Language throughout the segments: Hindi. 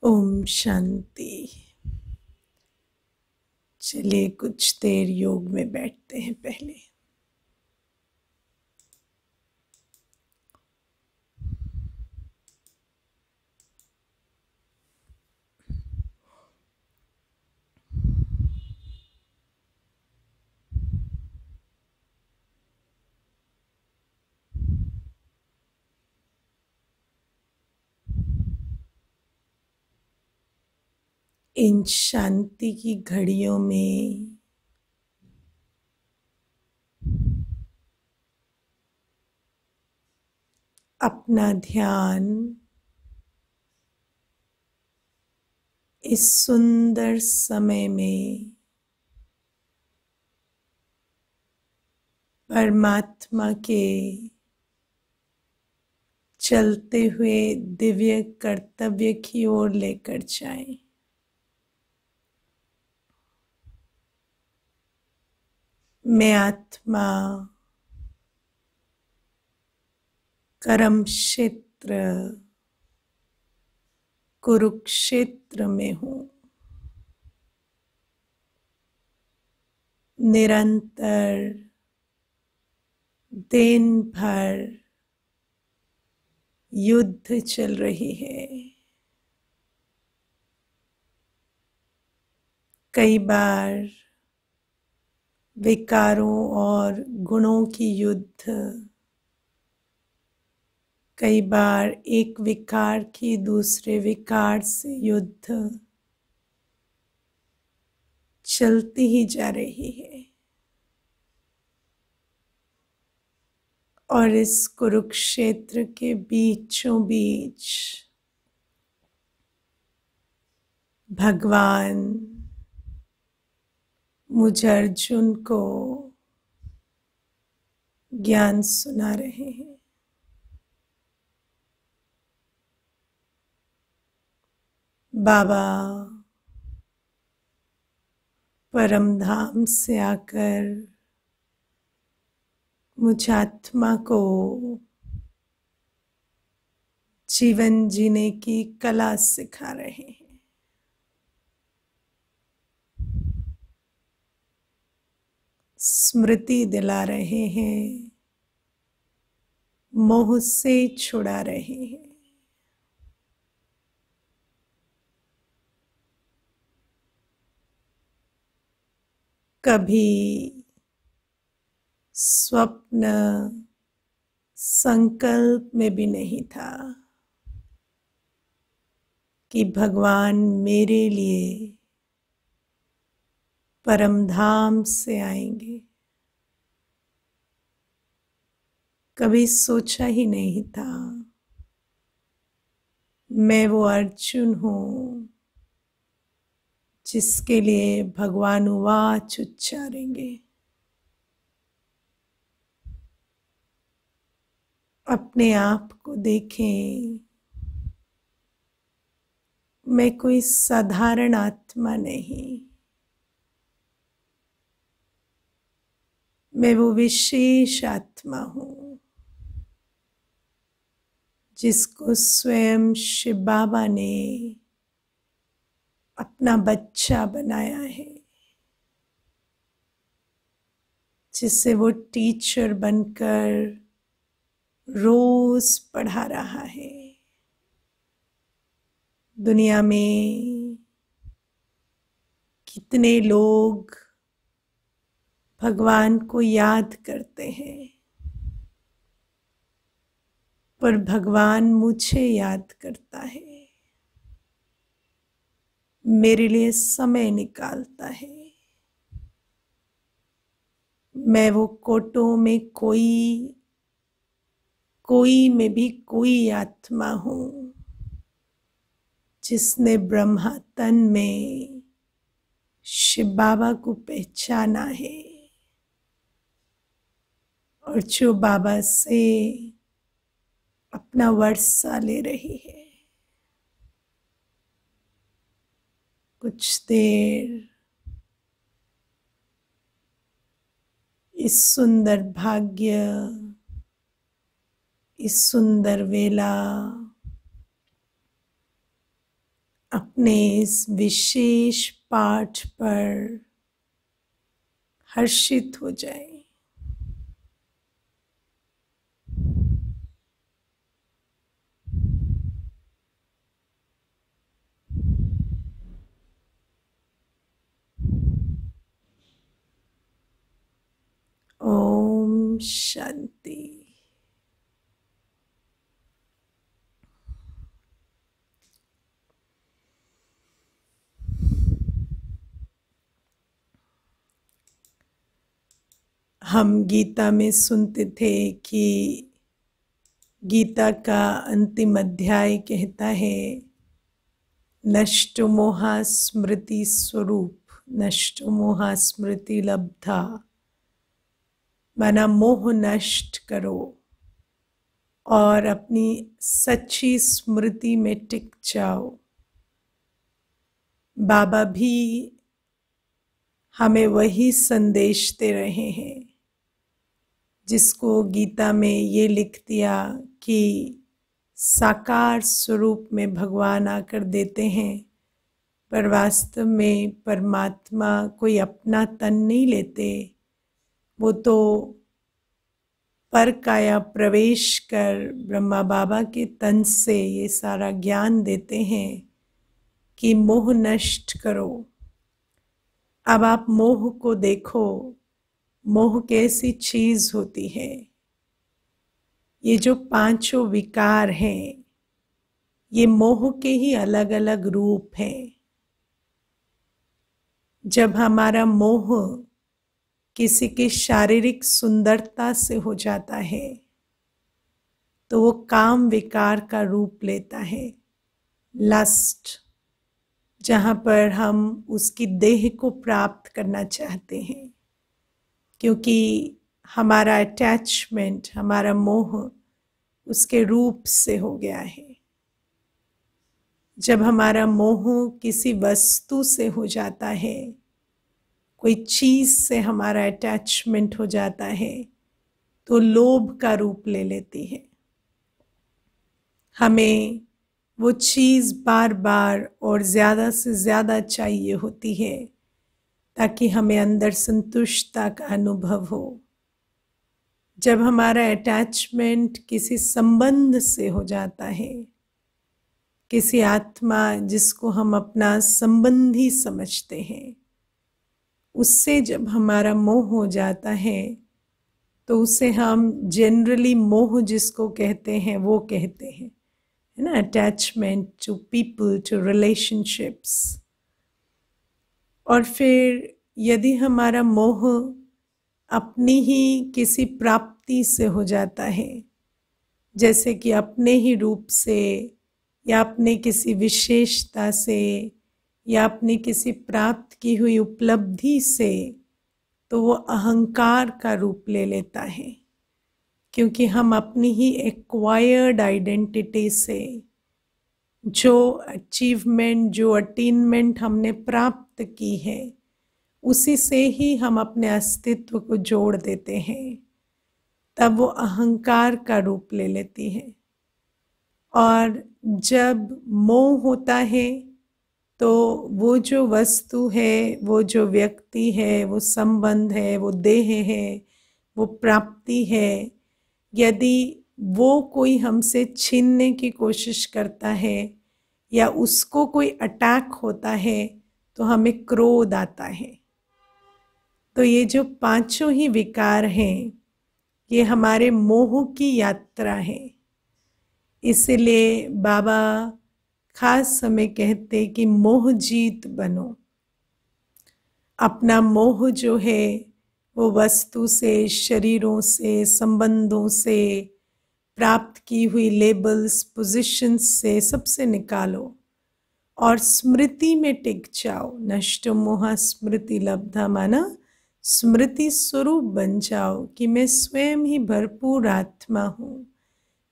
ओम शांति। चलिए कुछ देर योग में बैठते हैं। पहले इन शांति की घड़ियों में अपना ध्यान इस सुंदर समय में परमात्मा के चलते हुए दिव्य कर्तव्य की ओर लेकर जाएं। मैं आत्मा कर्म क्षेत्र कुरुक्षेत्र में हूँ। निरंतर दिन भर युद्ध चल रही है। कई बार विकारों और गुणों की युद्ध, कई बार एक विकार की दूसरे विकार से युद्ध चलती ही जा रही है। और इस कुरुक्षेत्र के बीचों बीच भगवान मुझ अर्जुन को ज्ञान सुना रहे हैं। बाबा परम धाम से आकर मुझ आत्मा को जीवन जीने की कला सिखा रहे हैं। स्मृति दिला रहे हैं, मोह से छुड़ा रहे हैं। कभी स्वप्न संकल्प में भी नहीं था कि भगवान मेरे लिए परम धाम से आएंगे। कभी सोचा ही नहीं था मैं वो अर्जुन हूँ जिसके लिए भगवान वाच उच्चारेंगे। अपने आप को देखें, मैं कोई साधारण आत्मा नहीं, मैं वो विशेष आत्मा हूँ जिसको स्वयं शिव बाबा ने अपना बच्चा बनाया है, जिसे वो टीचर बनकर रोज पढ़ा रहा है। दुनिया में कितने लोग भगवान को याद करते हैं, पर भगवान मुझे याद करता है, मेरे लिए समय निकालता है। मैं वो कोटों में कोई में भी कोई आत्मा हूँ जिसने ब्रह्मा तन में शिव बाबा को पहचाना है और जो बाबा से अपना वर्षा ले रही है। कुछ देर इस सुंदर भाग्य, इस सुंदर वेला अपने इस विशेष पाठ पर हर्षित हो जाए। ओम शांति। हम गीता में सुनते थे कि गीता का अंतिम अध्याय कहता है, नष्टो मोहा स्मृति स्वरूप, नष्टो मोहा स्मृति लब्धा, माना मोह नष्ट करो और अपनी सच्ची स्मृति में टिक जाओ। बाबा भी हमें वही संदेश दे रहे हैं जिसको गीता में ये लिख दिया कि साकार स्वरूप में भगवान आकर देते हैं, पर वास्तव में परमात्मा कोई अपना तन नहीं लेते, वो तो पर काया प्रवेश कर ब्रह्मा बाबा के तन से ये सारा ज्ञान देते हैं कि मोह नष्ट करो। अब आप मोह को देखो, मोह कैसी चीज होती है। ये जो पांचों विकार हैं, ये मोह के ही अलग अलग रूप हैं। जब हमारा मोह किसी की शारीरिक सुंदरता से हो जाता है तो वो काम विकार का रूप लेता है, लस्ट, जहाँ पर हम उसकी देह को प्राप्त करना चाहते हैं, क्योंकि हमारा अटैचमेंट, हमारा मोह उसके रूप से हो गया है। जब हमारा मोह किसी वस्तु से हो जाता है, कोई चीज से हमारा अटैचमेंट हो जाता है, तो लोभ का रूप ले लेती है। हमें वो चीज बार बार और ज्यादा से ज्यादा चाहिए होती है ताकि हमें अंदर संतुष्टता का अनुभव हो। जब हमारा अटैचमेंट किसी संबंध से हो जाता है, किसी आत्मा जिसको हम अपना संबंधी समझते हैं, उससे जब हमारा मोह हो जाता है तो उसे हम जनरली मोह जिसको कहते हैं वो कहते हैं, है ना, attachment to people, to relationships. और फिर यदि हमारा मोह अपनी ही किसी प्राप्ति से हो जाता है, जैसे कि अपने ही रूप से या अपने किसी विशेषता से या अपनी किसी प्राप्त की हुई उपलब्धि से, तो वो अहंकार का रूप ले लेता है, क्योंकि हम अपनी ही एक्वायर्ड आइडेंटिटी से जो अचीवमेंट, जो अटेनमेंट हमने प्राप्त की है, उसी से ही हम अपने अस्तित्व को जोड़ देते हैं, तब वो अहंकार का रूप ले लेती है। और जब मोह होता है तो वो जो वस्तु है, वो जो व्यक्ति है, वो संबंध है, वो देह है, वो प्राप्ति है, यदि वो कोई हमसे छीनने की कोशिश करता है या उसको कोई अटैक होता है तो हमें क्रोध आता है। तो ये जो पांचों ही विकार हैं, ये हमारे मोह की यात्रा है। इसलिए बाबा खास हमें कहते कि मोह जीत बनो। अपना मोह जो है वो वस्तु से, शरीरों से, संबंधों से, प्राप्त की हुई लेबल्स, पोजीशंस से, सबसे निकालो और स्मृति में टिक जाओ। नष्टो मोहा स्मृति लब्धा, माना स्मृति स्वरूप बन जाओ कि मैं स्वयं ही भरपूर आत्मा हूँ,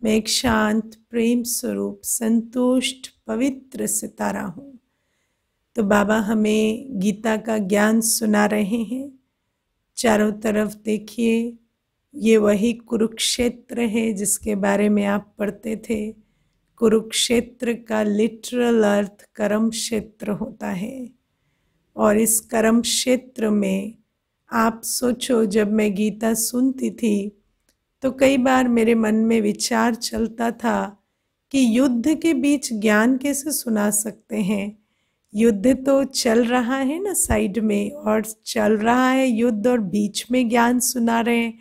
मैं एक शांत प्रेम स्वरूप संतुष्ट पवित्र सितारा हूँ। तो बाबा हमें गीता का ज्ञान सुना रहे हैं। चारों तरफ देखिए, ये वही कुरुक्षेत्र है जिसके बारे में आप पढ़ते थे। कुरुक्षेत्र का लिटरल अर्थ कर्म क्षेत्र होता है। और इस कर्म क्षेत्र में आप सोचो, जब मैं गीता सुनती थी तो कई बार मेरे मन में विचार चलता था कि युद्ध के बीच ज्ञान कैसे सुना सकते हैं। युद्ध तो चल रहा है ना साइड में, और चल रहा है युद्ध और बीच में ज्ञान सुना रहे हैं।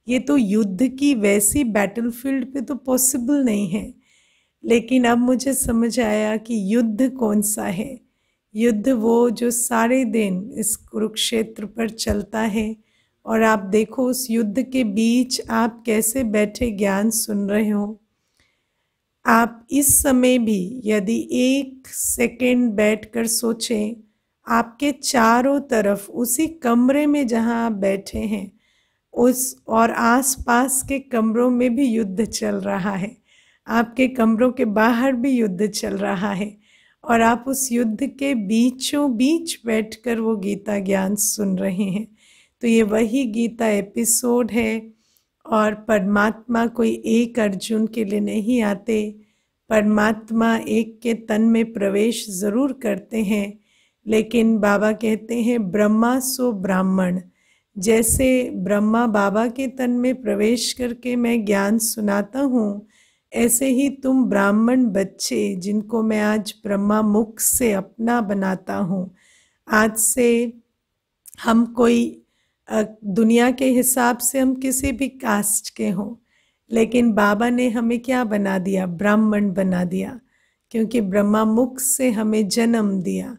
ये तो युद्ध की वैसी बैटलफील्ड पे तो पॉसिबल नहीं है। लेकिन अब मुझे समझ आया कि युद्ध कौन सा है। युद्ध वो जो सारे दिन इस कुरुक्षेत्र पर चलता है, और आप देखो उस युद्ध के बीच आप कैसे बैठे ज्ञान सुन रहे हो। आप इस समय भी यदि 1 सेकेंड बैठकर सोचें, आपके चारों तरफ उसी कमरे में जहां आप बैठे हैं उस और आसपास के कमरों में भी युद्ध चल रहा है, आपके कमरों के बाहर भी युद्ध चल रहा है, और आप उस युद्ध के बीचों बीच बैठकर वो गीता ज्ञान सुन रहे हैं। तो ये वही गीता एपिसोड है। और परमात्मा कोई एक अर्जुन के लिए नहीं आते, परमात्मा एक के तन में प्रवेश ज़रूर करते हैं। लेकिन बाबा कहते हैं ब्रह्मा सो ब्राह्मण, जैसे ब्रह्मा बाबा के तन में प्रवेश करके मैं ज्ञान सुनाता हूँ, ऐसे ही तुम ब्राह्मण बच्चे जिनको मैं आज ब्रह्मा मुख से अपना बनाता हूँ। आज से हम कोई दुनिया के हिसाब से हम किसी भी कास्ट के हों, लेकिन बाबा ने हमें क्या बना दिया, ब्राह्मण बना दिया, क्योंकि ब्रह्मा मुख से हमें जन्म दिया।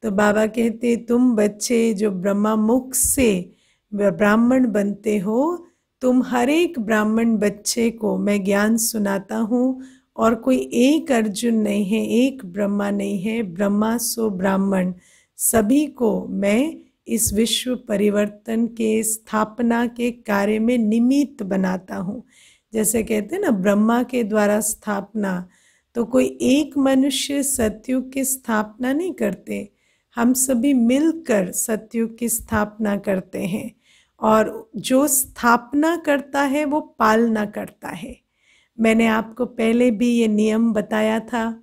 तो बाबा कहते तुम बच्चे जो ब्रह्मा मुख से ब्राह्मण बनते हो, तुम हर एक ब्राह्मण बच्चे को मैं ज्ञान सुनाता हूँ। और कोई एक अर्जुन नहीं है, एक ब्रह्मा नहीं है, ब्रह्मा सो ब्राह्मण, सभी को मैं इस विश्व परिवर्तन के स्थापना के कार्य में निमित्त बनाता हूँ। जैसे कहते हैं ना ब्रह्मा के द्वारा स्थापना, तो कोई एक मनुष्य सतयुग की स्थापना नहीं करते, हम सभी मिलकर सतयुग की स्थापना करते हैं। और जो स्थापना करता है वो पालना करता है। मैंने आपको पहले भी ये नियम बताया था।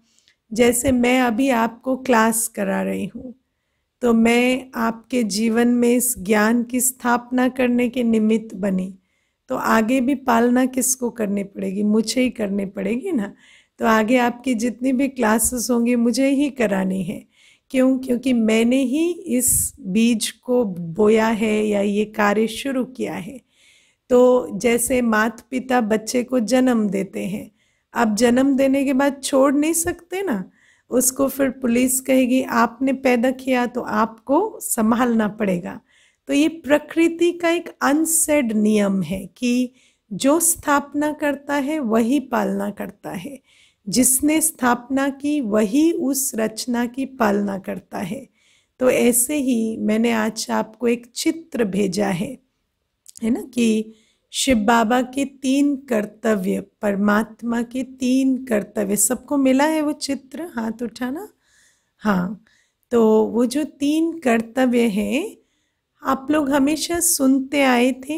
जैसे मैं अभी आपको क्लास करा रही हूँ, तो मैं आपके जीवन में इस ज्ञान की स्थापना करने के निमित्त बनी, तो आगे भी पालना किसको करनी पड़ेगी, मुझे ही करनी पड़ेगी ना। तो आगे आपकी जितनी भी क्लासेस होंगी मुझे ही करानी है। क्यों? क्योंकि मैंने ही इस बीज को बोया है या ये कार्य शुरू किया है। तो जैसे माता पिता बच्चे को जन्म देते हैं, अब जन्म देने के बाद छोड़ नहीं सकते ना, उसको फिर पुलिस कहेगी आपने पैदा किया तो आपको संभालना पड़ेगा। तो ये प्रकृति का एक अनसेड नियम है कि जो स्थापना करता है वही पालना करता है, जिसने स्थापना की वही उस रचना की पालना करता है। तो ऐसे ही मैंने आज आपको एक चित्र भेजा है ना, कि शिव बाबा के 3 कर्तव्य, परमात्मा के 3 कर्तव्य, सबको मिला है वो चित्र, हाथ उठाना। हाँ, तो वो जो 3 कर्तव्य हैं, आप लोग हमेशा सुनते आए थे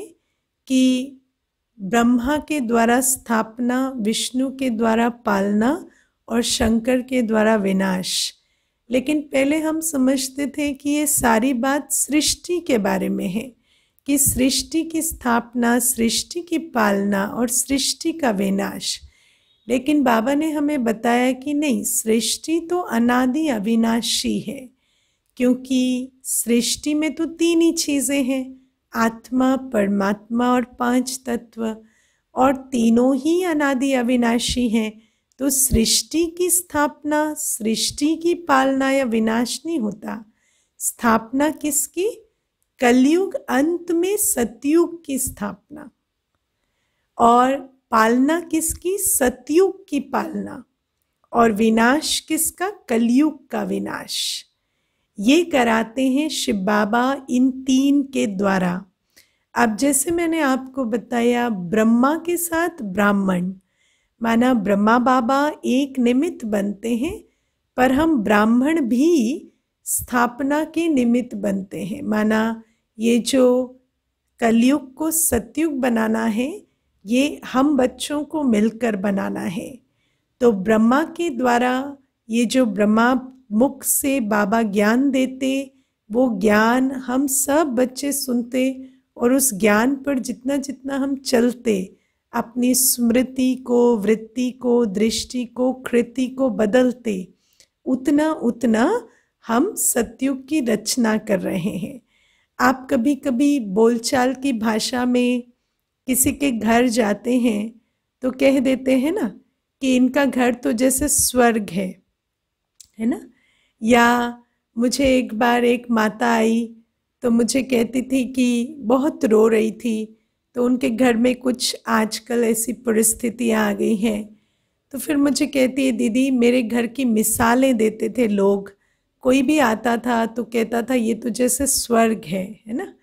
कि ब्रह्मा के द्वारा स्थापना, विष्णु के द्वारा पालना और शंकर के द्वारा विनाश। लेकिन पहले हम समझते थे कि ये सारी बात सृष्टि के बारे में है, कि सृष्टि की स्थापना, सृष्टि की पालना और सृष्टि का विनाश। लेकिन बाबा ने हमें बताया कि नहीं, सृष्टि तो अनादि अविनाशी है, क्योंकि सृष्टि में तो 3 ही चीज़ें हैं, आत्मा, परमात्मा और 5 तत्व, और तीनों ही अनादि अविनाशी हैं। तो सृष्टि की स्थापना, सृष्टि की पालना या विनाश नहीं होता। स्थापना किसकी? कलयुग अंत में सतयुग की स्थापना। और पालना किसकी? सतयुग की पालना। और विनाश किसका? कलयुग का विनाश। ये कराते हैं शिव बाबा इन 3 के द्वारा। अब जैसे मैंने आपको बताया, ब्रह्मा के साथ ब्राह्मण, माना ब्रह्मा बाबा एक निमित्त बनते हैं, पर हम ब्राह्मण भी स्थापना के निमित्त बनते हैं। माना ये जो कलयुग को सतयुग बनाना है, ये हम बच्चों को मिलकर बनाना है। तो ब्रह्मा के द्वारा ये जो ब्रह्मा मुख से बाबा ज्ञान देते, वो ज्ञान हम सब बच्चे सुनते और उस ज्ञान पर जितना जितना हम चलते, अपनी स्मृति को, वृत्ति को, दृष्टि को, कृति को बदलते, उतना उतना हम सतयुग की रचना कर रहे हैं। आप कभी कभी बोलचाल की भाषा में किसी के घर जाते हैं तो कह देते हैं ना कि इनका घर तो जैसे स्वर्ग है ना। या मुझे एक बार एक माता आई तो मुझे कहती थी कि बहुत रो रही थी, तो उनके घर में कुछ आजकल ऐसी परिस्थितियां आ गई हैं। तो फिर मुझे कहती है, दीदी मेरे घर की मिसालें देते थे लोग, कोई भी आता था तो कहता था ये तो जैसे स्वर्ग है ना।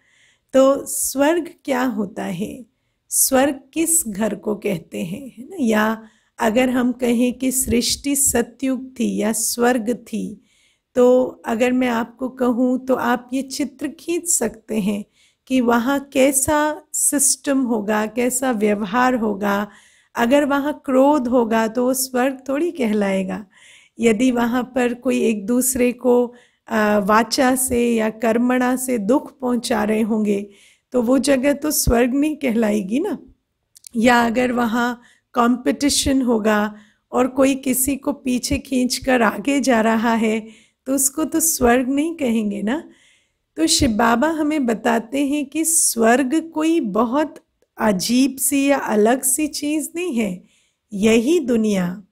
तो स्वर्ग क्या होता है, स्वर्ग किस घर को कहते हैं, है ना। या अगर हम कहें कि सृष्टि सतयुग थी या स्वर्ग थी, तो अगर मैं आपको कहूँ तो आप ये चित्र खींच सकते हैं कि वहाँ कैसा सिस्टम होगा, कैसा व्यवहार होगा। अगर वहाँ क्रोध होगा तो वो स्वर्ग थोड़ी कहलाएगा। यदि वहाँ पर कोई एक दूसरे को वाचा से या कर्मणा से दुख पहुँचा रहे होंगे तो वो जगह तो स्वर्ग नहीं कहलाएगी ना। या अगर वहाँ कंपटीशन होगा और कोई किसी को पीछे खींचकर आगे जा रहा है तो उसको तो स्वर्ग नहीं कहेंगे ना। तो शिव बाबा हमें बताते हैं कि स्वर्ग कोई बहुत अजीब सी या अलग सी चीज़ नहीं है। यही दुनिया,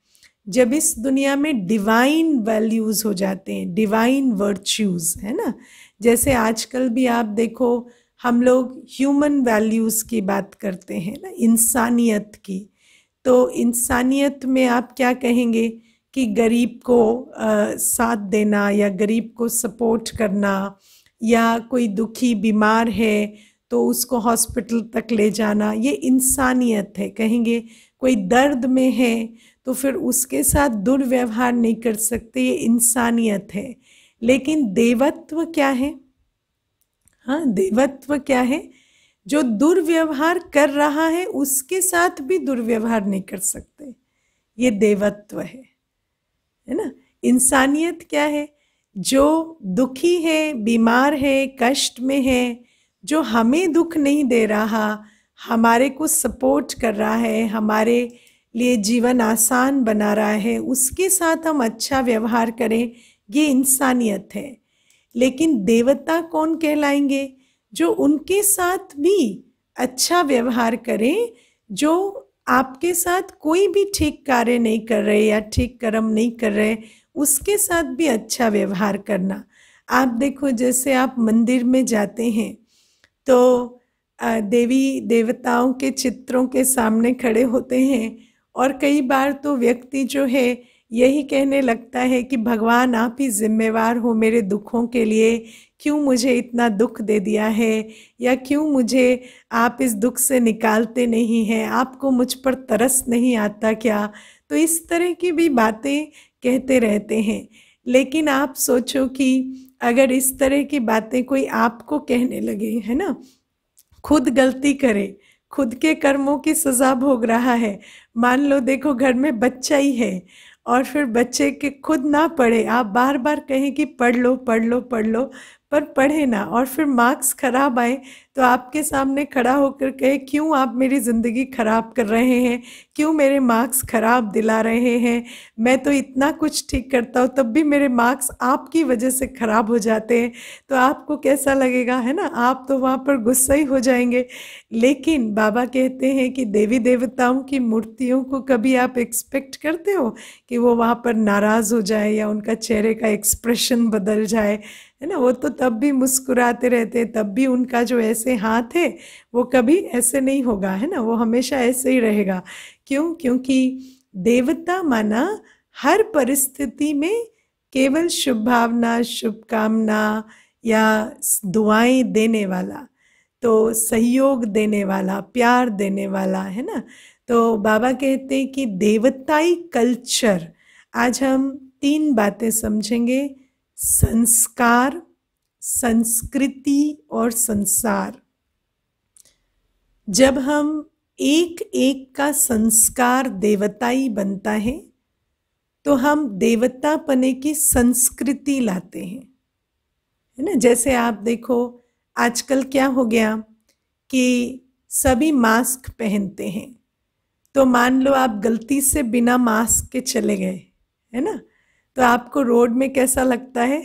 जब इस दुनिया में डिवाइन वैल्यूज़ हो जाते हैं, डिवाइन वर्च्यूज़, है ना। जैसे आजकल भी आप देखो हम लोग ह्यूमन वैल्यूज़ की बात करते हैं ना, इंसानियत की। तो इंसानियत में आप क्या कहेंगे कि गरीब को साथ देना या गरीब को सपोर्ट करना, या कोई दुखी बीमार है तो उसको हॉस्पिटल तक ले जाना, ये इंसानियत है। कहेंगे कोई दर्द में है तो फिर उसके साथ दुर्व्यवहार नहीं कर सकते, ये इंसानियत है। लेकिन देवत्व क्या है? हाँ, देवत्व क्या है? जो दुर्व्यवहार कर रहा है उसके साथ भी दुर्व्यवहार नहीं कर सकते, ये देवत्व है ना। इंसानियत क्या है? जो दुखी है, बीमार है, कष्ट में है, जो हमें दुख नहीं दे रहा, हमारे को सपोर्ट कर रहा है, हमारे लिए जीवन आसान बना रहा है, उसके साथ हम अच्छा व्यवहार करें, ये इंसानियत है। लेकिन देवता कौन कहलाएंगे? जो उनके साथ भी अच्छा व्यवहार करें, जो आपके साथ कोई भी ठीक कार्य नहीं कर रहे या ठीक कर्म नहीं कर रहे, उसके साथ भी अच्छा व्यवहार करना। आप देखो जैसे आप मंदिर में जाते हैं तो देवी देवताओं के चित्रों के सामने खड़े होते हैं और कई बार तो व्यक्ति जो है यही कहने लगता है कि भगवान आप ही जिम्मेवार हो मेरे दुखों के लिए, क्यों मुझे इतना दुख दे दिया है, या क्यों मुझे आप इस दुख से निकालते नहीं हैं, आपको मुझ पर तरस नहीं आता क्या। तो इस तरह की भी बातें कहते रहते हैं। लेकिन आप सोचो कि अगर इस तरह की बातें कोई आपको कहने लगे, है ना, खुद गलती करे, खुद के कर्मों की सजा भोग रहा है। मान लो देखो घर में बच्चा ही है और फिर बच्चे के खुद ना पढ़े, आप बार बार कहें कि पढ़ लो पढ़ लो पढ़ लो, पर पढ़े ना, और फिर मार्क्स खराब आए तो आपके सामने खड़ा होकर कहे क्यों आप मेरी ज़िंदगी खराब कर रहे हैं, क्यों मेरे मार्क्स खराब दिला रहे हैं, मैं तो इतना कुछ ठीक करता हूँ तब भी मेरे मार्क्स आपकी वजह से खराब हो जाते हैं। तो आपको कैसा लगेगा, है ना, आप तो वहाँ पर गुस्सा ही हो जाएंगे। लेकिन बाबा कहते हैं कि देवी देवताओं की मूर्तियों को कभी आप एक्सपेक्ट करते हो कि वो वहाँ पर नाराज़ हो जाए या उनका चेहरे का एक्सप्रेशन बदल जाए, है ना। वो तो तब भी मुस्कुराते रहते, तब भी उनका जो ऐसे हाथ है वो कभी ऐसे नहीं होगा, है ना, वो हमेशा ऐसे ही रहेगा। क्यों? क्योंकि देवता माना हर परिस्थिति में केवल शुभ भावना, शुभकामना या दुआएं देने वाला, तो सहयोग देने वाला, प्यार देने वाला, है ना। तो बाबा कहते हैं कि देवताई कल्चर, आज हम 3 बातें समझेंगे: संस्कार, संस्कृति और संसार। जब हम एक एक का संस्कार देवताई बनता है तो हम देवतापने की संस्कृति लाते हैं, है ना। जैसे आप देखो आजकल क्या हो गया कि सभी मास्क पहनते हैं, तो मान लो आप गलती से बिना मास्क के चले गए, है ना, तो आपको रोड में कैसा लगता है?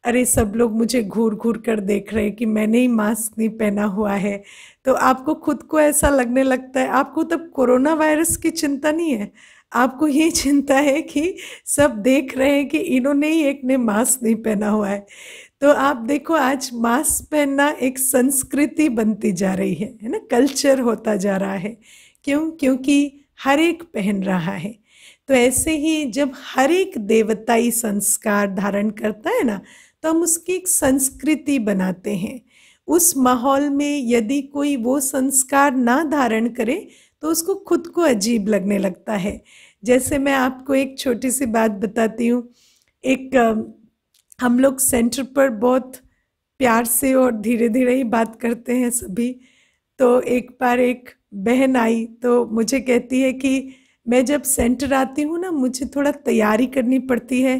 अरे सब लोग मुझे घूर घूर कर देख रहे हैं कि मैंने ही मास्क नहीं पहना हुआ है। तो आपको खुद को ऐसा लगने लगता है। आपको तब कोरोना वायरस की चिंता नहीं है, आपको ये चिंता है कि सब देख रहे हैं कि इन्होंने ही एक ने मास्क नहीं पहना हुआ है। तो आप देखो आज मास्क पहनना एक संस्कृति बनती जा रही है ना, कल्चर होता जा रहा है। क्यों? क्योंकि हर एक पहन रहा है। तो ऐसे ही जब हर एक देवताई संस्कार धारण करता है ना, तो हम उसकी एक संस्कृति बनाते हैं। उस माहौल में यदि कोई वो संस्कार ना धारण करे तो उसको खुद को अजीब लगने लगता है। जैसे मैं आपको एक छोटी सी बात बताती हूँ। एक हम लोग सेंटर पर बहुत प्यार से और धीरे धीरे ही बात करते हैं सभी। तो एक बार एक बहन आई तो मुझे कहती है कि मैं जब सेंटर आती हूँ ना, मुझे थोड़ा तैयारी करनी पड़ती है,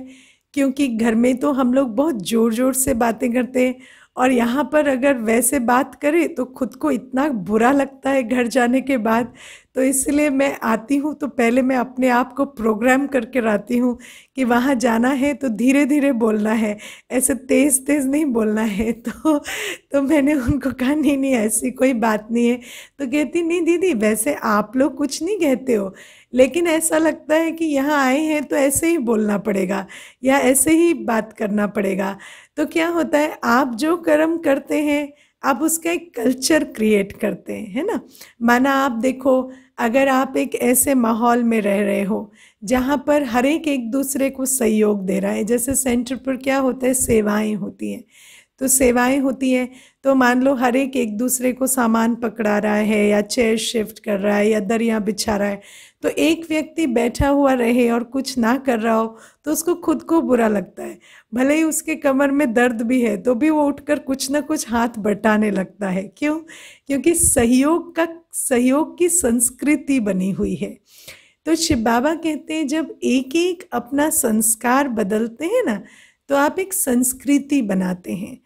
क्योंकि घर में तो हम लोग बहुत ज़ोर ज़ोर से बातें करते हैं और यहाँ पर अगर वैसे बात करें तो खुद को इतना बुरा लगता है घर जाने के बाद। तो इसलिए मैं आती हूँ तो पहले मैं अपने आप को प्रोग्राम करके आती हूँ कि वहाँ जाना है तो धीरे धीरे बोलना है, ऐसे तेज़ तेज़ नहीं बोलना है। तो मैंने उनको कहा नहीं नहीं ऐसी कोई बात नहीं है। तो कहती नहीं दीदी वैसे आप लोग कुछ नहीं कहते हो, लेकिन ऐसा लगता है कि यहाँ आए हैं तो ऐसे ही बोलना पड़ेगा या ऐसे ही बात करना पड़ेगा। तो क्या होता है, आप जो कर्म करते हैं आप उसका एक कल्चर क्रिएट करते हैं, है ना। माना आप देखो, अगर आप एक ऐसे माहौल में रह रहे हो जहाँ पर हर एक दूसरे को सहयोग दे रहा है, जैसे सेंटर पर क्या होता है, सेवाएं होती हैं। तो सेवाएं होती हैं तो मान लो हर एक दूसरे को सामान पकड़ा रहा है या चेयर शिफ्ट कर रहा है या दरिया बिछा रहा है, तो एक व्यक्ति बैठा हुआ रहे और कुछ ना कर रहा हो तो उसको खुद को बुरा लगता है। भले ही उसके कमर में दर्द भी है तो भी वो उठकर कुछ ना कुछ हाथ बटाने लगता है। क्यों? क्योंकि सहयोग की संस्कृति बनी हुई है। तो शिव बाबा कहते हैं जब एक एक अपना संस्कार बदलते हैं ना, तो आप एक संस्कृति बनाते हैं।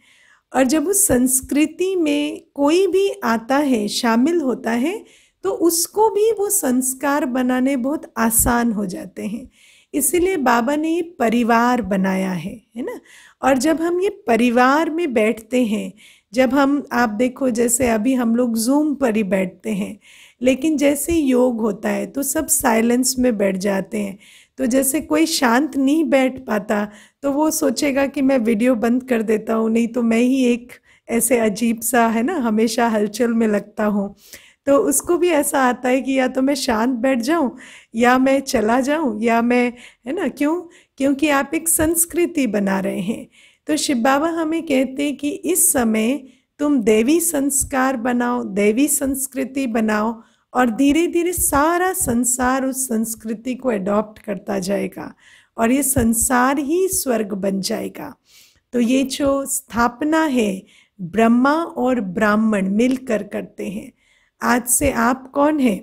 और जब उस संस्कृति में कोई भी आता है, शामिल होता है, तो उसको भी वो संस्कार बनाने बहुत आसान हो जाते हैं। इसीलिए बाबा ने ये परिवार बनाया है ना। और जब हम ये परिवार में बैठते हैं, जब हम आप देखो जैसे अभी हम लोग जूम पर ही बैठते हैं, लेकिन जैसे योग होता है तो सब साइलेंस में बैठ जाते हैं। तो जैसे कोई शांत नहीं बैठ पाता तो वो सोचेगा कि मैं वीडियो बंद कर देता हूँ, नहीं तो मैं ही एक ऐसे अजीब सा है ना, हमेशा हलचल में लगता हूँ। तो उसको भी ऐसा आता है कि या तो मैं शांत बैठ जाऊं या मैं चला जाऊं या मैं, है ना। क्यों? क्योंकि आप एक संस्कृति बना रहे हैं। तो शिव बाबा हमें कहते हैं कि इस समय तुम देवी संस्कार बनाओ, देवी संस्कृति बनाओ और धीरे धीरे सारा संसार उस संस्कृति को अडॉप्ट करता जाएगा और ये संसार ही स्वर्ग बन जाएगा। तो ये जो स्थापना है ब्रह्मा और ब्राह्मण मिलकर करते हैं। आज से आप कौन है?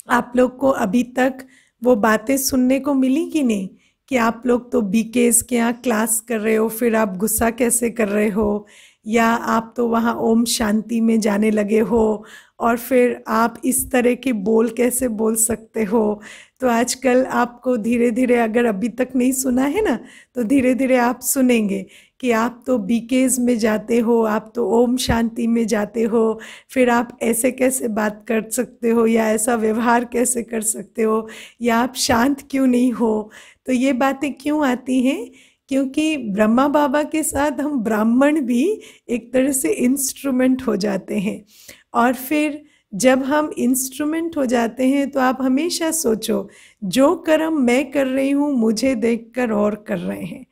आप लोग को अभी तक वो बातें सुनने को मिली कि नहीं कि आप लोग तो बीकेस के यहाँ क्लास कर रहे हो, फिर आप गुस्सा कैसे कर रहे हो, या आप तो वहाँ ओम शांति में जाने लगे हो और फिर आप इस तरह के बोल कैसे बोल सकते हो। तो आजकल आपको धीरे धीरे, अगर अभी तक नहीं सुना है ना, तो धीरे धीरे आप सुनेंगे कि आप तो बीकेज में जाते हो, आप तो ओम शांति में जाते हो, फिर आप ऐसे कैसे बात कर सकते हो या ऐसा व्यवहार कैसे कर सकते हो, या आप शांत क्यों नहीं हो। तो ये बातें क्यों आती हैं? क्योंकि ब्रह्मा बाबा के साथ हम ब्राह्मण भी एक तरह से इंस्ट्रूमेंट हो जाते हैं। और फिर जब हम इंस्ट्रूमेंट हो जाते हैं तो आप हमेशा सोचो, जो कर्म मैं कर रही हूँ मुझे देखकर और कर रहे हैं।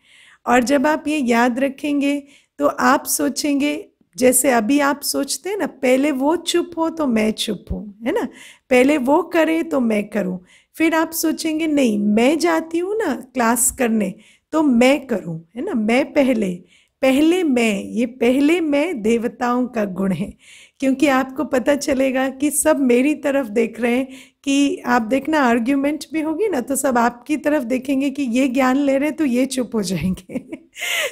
और जब आप ये याद रखेंगे तो आप सोचेंगे, जैसे अभी आप सोचते हैं ना, पहले वो चुप हो तो मैं चुप हूँ, है ना, पहले वो करे तो मैं करूँ। फिर आप सोचेंगे नहीं, मैं जाती हूँ ना क्लास करने तो मैं करूँ, है ना, मैं पहले मैं, ये पहले मैं देवताओं का गुण है क्योंकि आपको पता चलेगा कि सब मेरी तरफ देख रहे हैं। कि आप देखना आर्ग्यूमेंट भी होगी ना तो सब आपकी तरफ देखेंगे कि ये ज्ञान ले रहे हैं तो ये चुप हो जाएंगे।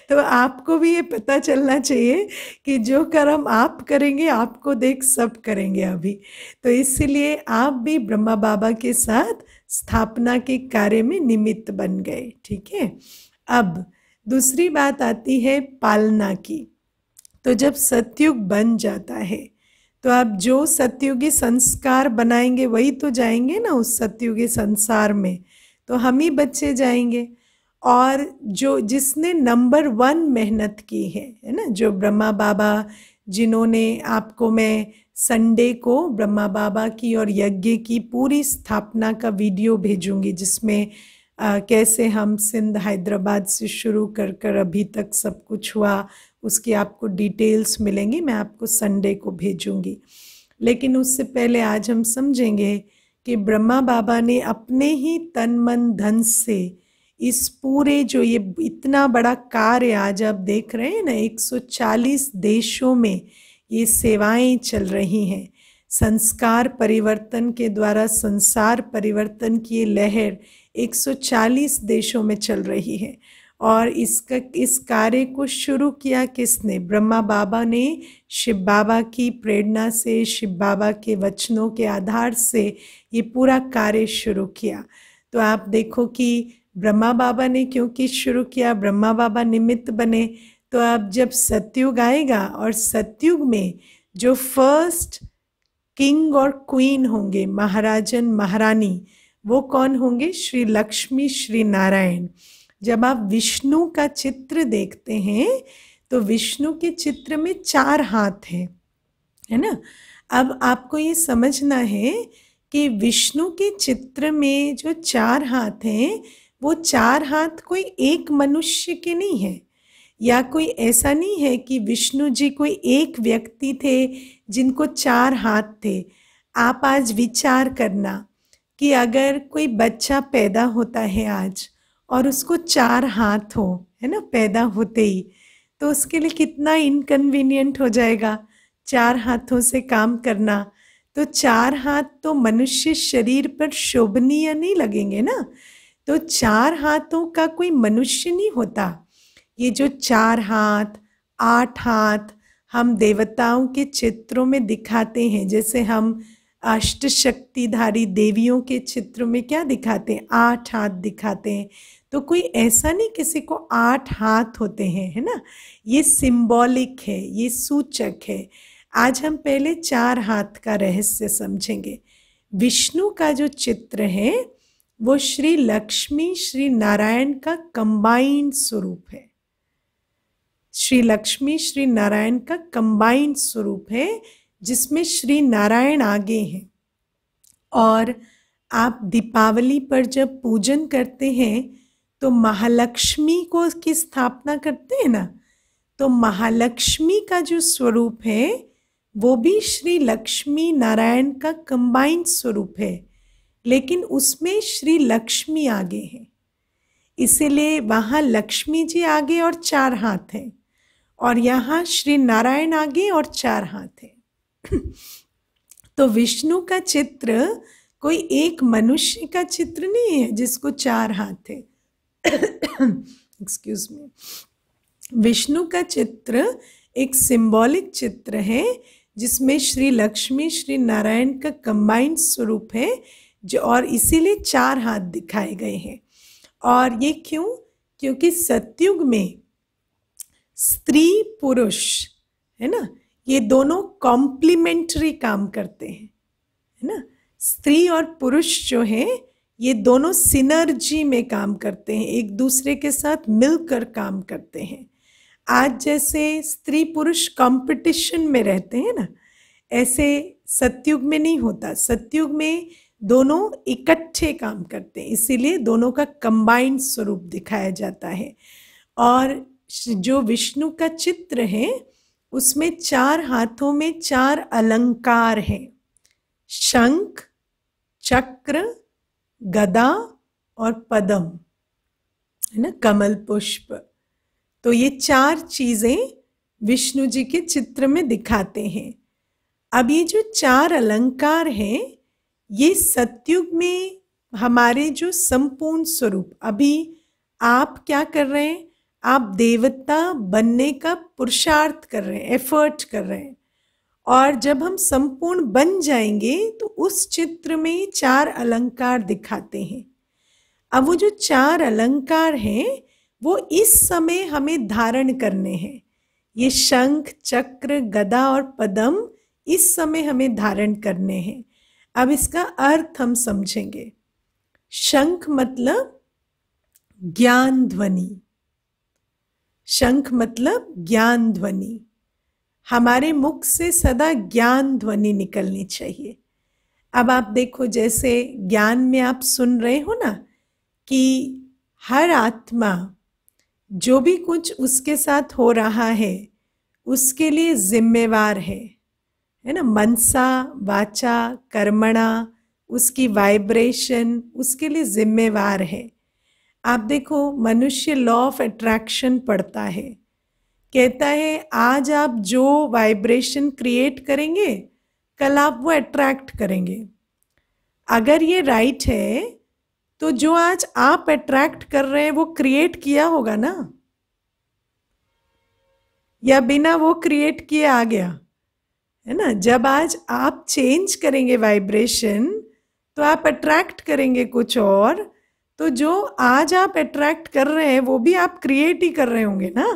तो आपको भी ये पता चलना चाहिए कि जो कर्म आप करेंगे आपको देख सब करेंगे अभी। तो इसलिए आप भी ब्रह्मा बाबा के साथ स्थापना के कार्य में निमित्त बन गए। ठीक है। अब दूसरी बात आती है पालना की। तो जब सतयुग बन जाता है तो आप जो सतयुगी संस्कार बनाएंगे वही तो जाएंगे ना उस सतयुगी संसार में, तो हम ही बच्चे जाएंगे। और जो जिसने नंबर 1 मेहनत की है ना, जो ब्रह्मा बाबा, जिन्होंने आपको मैं संडे को ब्रह्मा बाबा की और यज्ञ की पूरी स्थापना का वीडियो भेजूंगी, जिसमें कैसे हम सिंध हैदराबाद से शुरू कर कर अभी तक सब कुछ हुआ, उसकी आपको डिटेल्स मिलेंगी। मैं आपको संडे को भेजूंगी। लेकिन उससे पहले आज हम समझेंगे कि ब्रह्मा बाबा ने अपने ही तन मन धन से इस पूरे जो ये इतना बड़ा कार्य आज आप देख रहे हैं ना, 140 देशों में ये सेवाएं चल रही हैं। संस्कार परिवर्तन के द्वारा संसार परिवर्तन की ये लहर 140 देशों में चल रही है। और इस कार्य को शुरू किया किसने? ब्रह्मा बाबा ने शिव बाबा की प्रेरणा से, शिव बाबा के वचनों के आधार से ये पूरा कार्य शुरू किया। तो आप देखो कि ब्रह्मा बाबा ने क्योंकि शुरू किया, ब्रह्मा बाबा निमित्त बने। तो अब जब सतयुग आएगा और सतयुग में जो फर्स्ट किंग और क्वीन होंगे, महाराजन महारानी, वो कौन होंगे? श्री लक्ष्मी श्री नारायण। जब आप विष्णु का चित्र देखते हैं तो विष्णु के चित्र में 4 हाथ हैं, है ना। अब आपको ये समझना है कि विष्णु के चित्र में जो 4 हाथ हैं वो 4 हाथ कोई एक मनुष्य के नहीं है, या कोई ऐसा नहीं है कि विष्णु जी कोई एक व्यक्ति थे जिनको 4 हाथ थे। आप आज विचार करना कि अगर कोई बच्चा पैदा होता है आज और उसको 4 हाथ हो, है ना, पैदा होते ही, तो उसके लिए कितना इनकन्वीनियंट हो जाएगा 4 हाथों से काम करना। तो 4 हाथ तो मनुष्य शरीर पर शोभनीय नहीं लगेंगे ना। तो 4 हाथों का कोई मनुष्य नहीं होता। ये जो 4 हाथ 8 हाथ हम देवताओं के चित्रों में दिखाते हैं, जैसे हम अष्टशक्तिधारी देवियों के चित्र में क्या दिखाते हैं? 8 हाथ दिखाते हैं। तो कोई ऐसा नहीं किसी को 8 हाथ होते हैं, है ना। ये सिंबॉलिक है, ये सूचक है। आज हम पहले 4 हाथ का रहस्य समझेंगे। विष्णु का जो चित्र है वो श्री लक्ष्मी श्री नारायण का कंबाइंड स्वरूप है। श्री लक्ष्मी श्री नारायण का कंबाइंड स्वरूप है, जिसमें श्री नारायण आगे हैं। और आप दीपावली पर जब पूजन करते हैं तो महालक्ष्मी को की स्थापना करते हैं ना, तो महालक्ष्मी का जो स्वरूप है वो भी श्री लक्ष्मी नारायण का कंबाइंड स्वरूप है, लेकिन उसमें श्री लक्ष्मी आगे है, इसीलिए वहाँ लक्ष्मी जी आगे और 4 हाथ हैं, और यहाँ श्री नारायण आगे और 4 हाथ हैं। तो विष्णु का चित्र कोई एक मनुष्य का चित्र नहीं है जिसको 4 हाथ है। Excuse me. विष्णु का चित्र एक सिंबॉलिक चित्र है जिसमें श्री लक्ष्मी श्री नारायण का कंबाइंड स्वरूप है, जो और इसीलिए 4 हाथ दिखाए गए हैं। और ये क्यों? क्योंकि सतयुग में स्त्री पुरुष, है ना, ये दोनों कॉम्प्लीमेंट्री काम करते हैं, है ना। स्त्री और पुरुष जो है ये दोनों सिनर्जी में काम करते हैं, एक दूसरे के साथ मिलकर काम करते हैं। आज जैसे स्त्री पुरुष कंपटीशन में रहते हैं ना, ऐसे सतयुग में नहीं होता। सतयुग में दोनों इकट्ठे काम करते हैं, इसीलिए दोनों का कंबाइंड स्वरूप दिखाया जाता है। और जो विष्णु का चित्र है उसमें 4 हाथों में 4 अलंकार हैं, शंख, चक्र, गदा और पद्म, है ना, कमल पुष्प। तो ये 4 चीजें विष्णु जी के चित्र में दिखाते हैं। अब ये जो 4 अलंकार हैं, ये सतयुग में हमारे जो संपूर्ण स्वरूप, अभी आप क्या कर रहे हैं, आप देवता बनने का पुरुषार्थ कर रहे हैं, एफर्ट कर रहे हैं। और जब हम संपूर्ण बन जाएंगे तो उस चित्र में 4 अलंकार दिखाते हैं। अब वो जो 4 अलंकार हैं वो इस समय हमें धारण करने हैं। ये शंख, चक्र, गदा और पद्म इस समय हमें धारण करने हैं। अब इसका अर्थ हम समझेंगे। शंख मतलब ज्ञान ध्वनि। शंख मतलब ज्ञान ध्वनि। हमारे मुख से सदा ज्ञान ध्वनि निकलनी चाहिए। अब आप देखो, जैसे ज्ञान में आप सुन रहे हो ना कि हर आत्मा जो भी कुछ उसके साथ हो रहा है उसके लिए जिम्मेवार है ना। मनसा वाचा कर्मणा, उसकी वाइब्रेशन उसके लिए जिम्मेवार है। आप देखो, मनुष्य लॉ ऑफ अट्रैक्शन पढ़ता है, कहता है आज आप जो वाइब्रेशन क्रिएट करेंगे कल आप वो अट्रैक्ट करेंगे। अगर ये राइट है तो जो आज आप अट्रैक्ट कर रहे हैं वो क्रिएट किया होगा ना, या बिना वो क्रिएट किए आ गया, है ना। जब आज आप चेंज करेंगे वाइब्रेशन तो आप अट्रैक्ट करेंगे कुछ और, तो जो आज आप अट्रैक्ट कर रहे हैं वो भी आप क्रिएट ही कर रहे होंगे ना।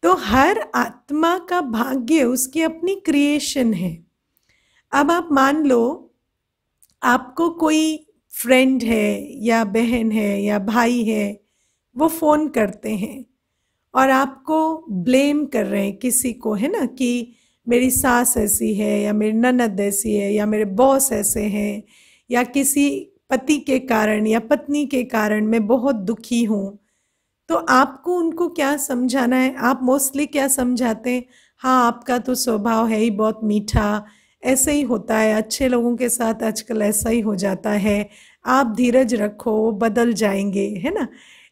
तो हर आत्मा का भाग्य उसकी अपनी क्रिएशन है। अब आप मान लो आपको कोई फ्रेंड है या बहन है या भाई है, वो फ़ोन करते हैं और आपको ब्लेम कर रहे हैं किसी को, है ना, कि मेरी सास ऐसी है या मेरी ननद ऐसी है या मेरे बॉस ऐसे हैं या किसी पति के कारण या पत्नी के कारण मैं बहुत दुखी हूँ। तो आपको उनको क्या समझाना है? आप मोस्टली क्या समझाते हैं? हाँ, आपका तो स्वभाव है ही बहुत मीठा, ऐसे ही होता है, अच्छे लोगों के साथ आजकल ऐसा ही हो जाता है, आप धीरज रखो, वो बदल जाएंगे, है ना।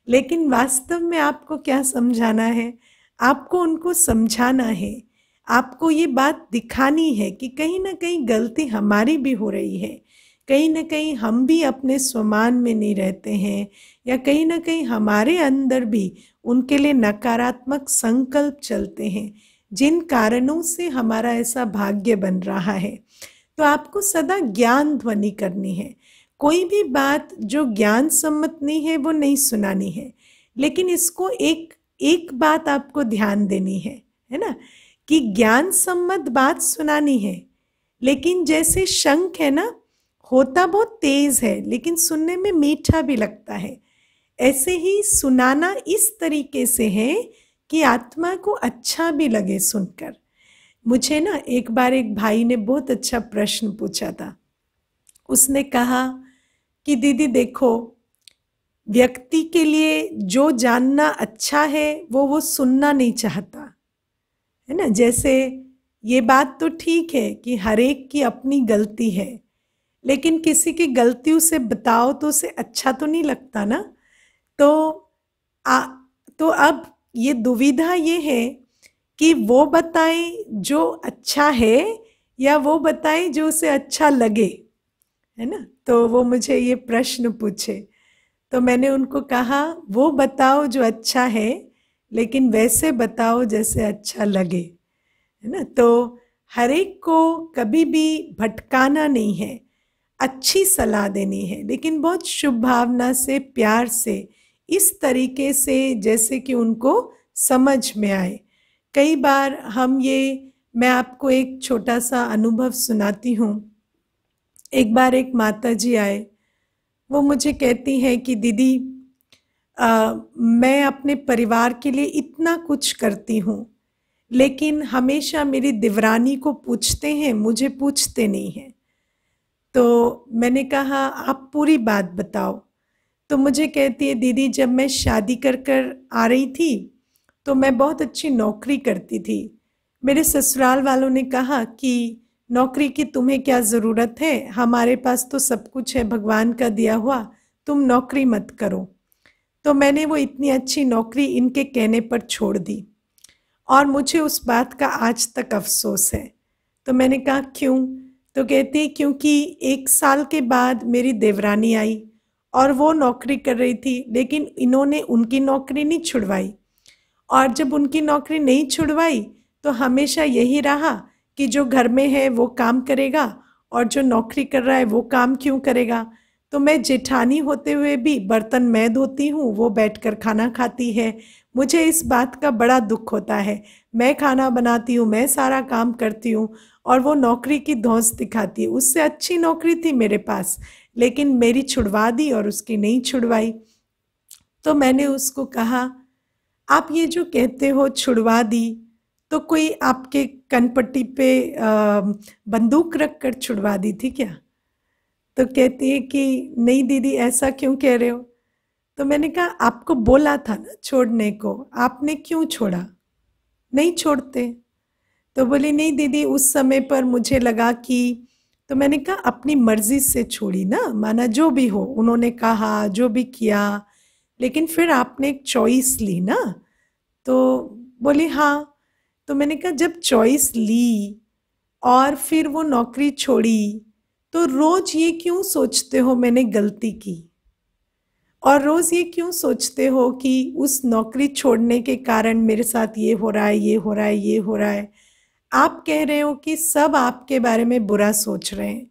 लेकिन वास्तव में आपको क्या समझाना है? आपको उनको समझाना है, आपको ये बात दिखानी है कि कहीं ना कहीं गलती हमारी भी हो रही है, कहीं ना कहीं हम भी अपने स्वमान में नहीं रहते हैं, या कहीं ना कहीं हमारे अंदर भी उनके लिए नकारात्मक संकल्प चलते हैं जिन कारणों से हमारा ऐसा भाग्य बन रहा है। तो आपको सदा ज्ञान ध्वनि करनी है। कोई भी बात जो ज्ञान सम्मत नहीं है वो नहीं सुनानी है, लेकिन इसको एक बात आपको ध्यान देनी है ना, कि ज्ञान सम्मत बात सुनानी है। लेकिन जैसे शंख है ना, होता बहुत तेज है लेकिन सुनने में मीठा भी लगता है, ऐसे ही सुनाना इस तरीके से है कि आत्मा को अच्छा भी लगे सुनकर। मुझे ना एक बार एक भाई ने बहुत अच्छा प्रश्न पूछा था। उसने कहा कि दीदी देखो, व्यक्ति के लिए जो जानना अच्छा है वो सुनना नहीं चाहता, है ना। जैसे ये बात तो ठीक है कि हर एक की अपनी गलती है, लेकिन किसी की गलती उसे बताओ तो उसे अच्छा तो नहीं लगता ना। तो अब ये दुविधा ये है कि वो बताए जो अच्छा है या वो बताए जो उसे अच्छा लगे, है ना। तो वो मुझे ये प्रश्न पूछे, तो मैंने उनको कहा वो बताओ जो अच्छा है, लेकिन वैसे बताओ जैसे अच्छा लगे, है ना। तो हर एक को कभी भी भटकाना नहीं है, अच्छी सलाह देनी है, लेकिन बहुत शुभ भावना से, प्यार से, इस तरीके से जैसे कि उनको समझ में आए। कई बार मैं आपको एक छोटा सा अनुभव सुनाती हूँ। एक बार एक माता जी आए, वो मुझे कहती हैं कि दीदी मैं अपने परिवार के लिए इतना कुछ करती हूँ, लेकिन हमेशा मेरी देवरानी को पूछते हैं, मुझे पूछते नहीं हैं। तो मैंने कहा आप पूरी बात बताओ। तो मुझे कहती है दीदी, जब मैं शादी कर आ रही थी तो मैं बहुत अच्छी नौकरी करती थी। मेरे ससुराल वालों ने कहा कि नौकरी की तुम्हें क्या ज़रूरत है, हमारे पास तो सब कुछ है भगवान का दिया हुआ, तुम नौकरी मत करो। तो मैंने वो इतनी अच्छी नौकरी इनके कहने पर छोड़ दी और मुझे उस बात का आज तक अफसोस है। तो मैंने कहा क्यों? तो कहती क्योंकि 1 साल के बाद मेरी देवरानी आई और वो नौकरी कर रही थी, लेकिन इन्होंने उनकी नौकरी नहीं छुड़वाई। और जब उनकी नौकरी नहीं छुड़वाई तो हमेशा यही रहा कि जो घर में है वो काम करेगा और जो नौकरी कर रहा है वो काम क्यों करेगा। तो मैं जेठानी होते हुए भी बर्तन मैं धोती हूँ, वो बैठकर खाना खाती है। मुझे इस बात का बड़ा दुख होता है। मैं खाना बनाती हूँ, मैं सारा काम करती हूँ और वो नौकरी की धौंस दिखाती है। उससे अच्छी नौकरी थी मेरे पास, लेकिन मेरी छुड़वा दी और उसकी नहीं छुड़वाई। तो मैंने उसको कहा, आप ये जो कहते हो छुड़वा दी, तो कोई आपके कनपट्टी पे बंदूक रख कर छुड़वा दी थी क्या? तो कहती है कि नहीं दीदी, ऐसा क्यों कह रहे हो? तो मैंने कहा आपको बोला था ना छोड़ने को, आपने क्यों छोड़ा? नहीं छोड़ते। तो बोली नहीं दीदी, उस समय पर मुझे लगा कि, तो मैंने कहा अपनी मर्जी से छोड़ी ना, माना जो भी हो, उन्होंने कहा जो भी किया, लेकिन फिर आपने एक चॉइस ली ना। तो बोली हाँ। तो मैंने कहा जब चॉइस ली और फिर वो नौकरी छोड़ी, तो रोज ये क्यों सोचते हो मैंने गलती की? और रोज ये क्यों सोचते हो कि उस नौकरी छोड़ने के कारण मेरे साथ ये हो रहा है, ये हो रहा है, ये हो रहा है? आप कह रहे हो कि सब आपके बारे में बुरा सोच रहे हैं,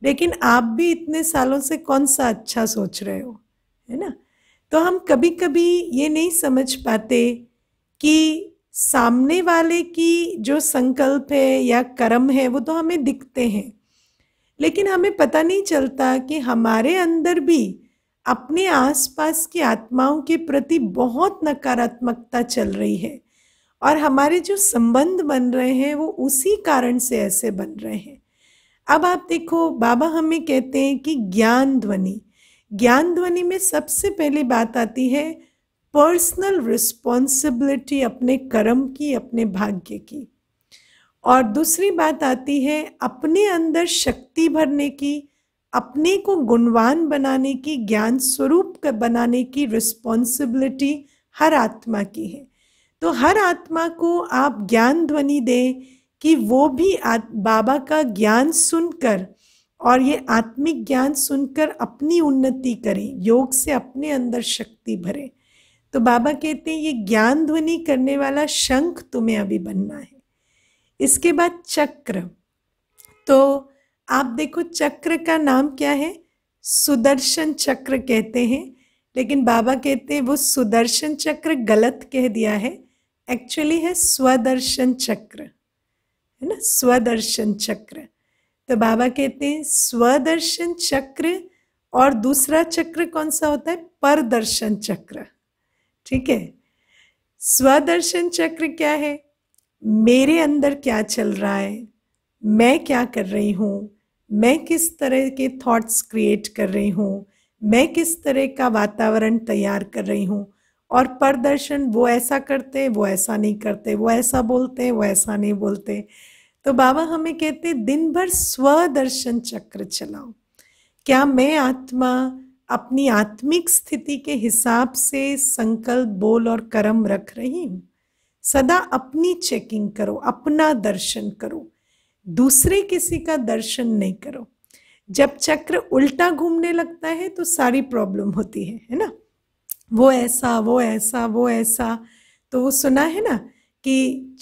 लेकिन आप भी इतने सालों से कौन सा अच्छा सोच रहे हो, है ना? तो हम कभी कभी ये नहीं समझ पाते कि सामने वाले की जो संकल्प है या कर्म है वो तो हमें दिखते हैं, लेकिन हमें पता नहीं चलता कि हमारे अंदर भी अपने आसपास की आत्माओं के प्रति बहुत नकारात्मकता चल रही है और हमारे जो संबंध बन रहे हैं वो उसी कारण से ऐसे बन रहे हैं। अब आप देखो, बाबा हमें कहते हैं कि ज्ञान ध्वनि, ज्ञान ध्वनि में सबसे पहली बात आती है पर्सनल रिस्पॉन्सिबिलिटी अपने कर्म की, अपने भाग्य की। और दूसरी बात आती है अपने अंदर शक्ति भरने की, अपने को गुणवान बनाने की, ज्ञान स्वरूप बनाने की रिस्पॉन्सिबिलिटी हर आत्मा की है। तो हर आत्मा को आप ज्ञान ध्वनि दें कि वो भी बाबा का ज्ञान सुनकर और ये आत्मिक ज्ञान सुनकर अपनी उन्नति करें, योग से अपने अंदर शक्ति भरें। तो बाबा कहते हैं ये ज्ञान ध्वनि करने वाला शंख तुम्हें अभी बनना है। इसके बाद चक्र, तो आप देखो चक्र का नाम क्या है? सुदर्शन चक्र कहते हैं, लेकिन बाबा कहते हैं वो सुदर्शन चक्र गलत कह दिया है, एक्चुअली है स्वदर्शन चक्र, है ना, स्वदर्शन चक्र। तो बाबा कहते हैं स्वदर्शन चक्र, और दूसरा चक्र कौन सा होता है? परदर्शन चक्र। ठीक है, स्वदर्शन चक्र क्या है? मेरे अंदर क्या चल रहा है, मैं क्या कर रही हूँ, मैं किस तरह के थॉट्स क्रिएट कर रही हूँ, मैं किस तरह का वातावरण तैयार कर रही हूँ। और परदर्शन, वो ऐसा करते, वो ऐसा नहीं करते, वो ऐसा बोलते, वो ऐसा नहीं बोलते। तो बाबा हमें कहते दिन भर स्वदर्शन चक्र चलाओ। क्या मैं आत्मा अपनी आत्मिक स्थिति के हिसाब से संकल्प, बोल और कर्म रख रही हूँ? सदा अपनी चेकिंग करो, अपना दर्शन करो, दूसरे किसी का दर्शन नहीं करो। जब चक्र उल्टा घूमने लगता है तो सारी प्रॉब्लम होती है ना? वो ऐसा, वो ऐसा, वो ऐसा। तो वो सुना है ना कि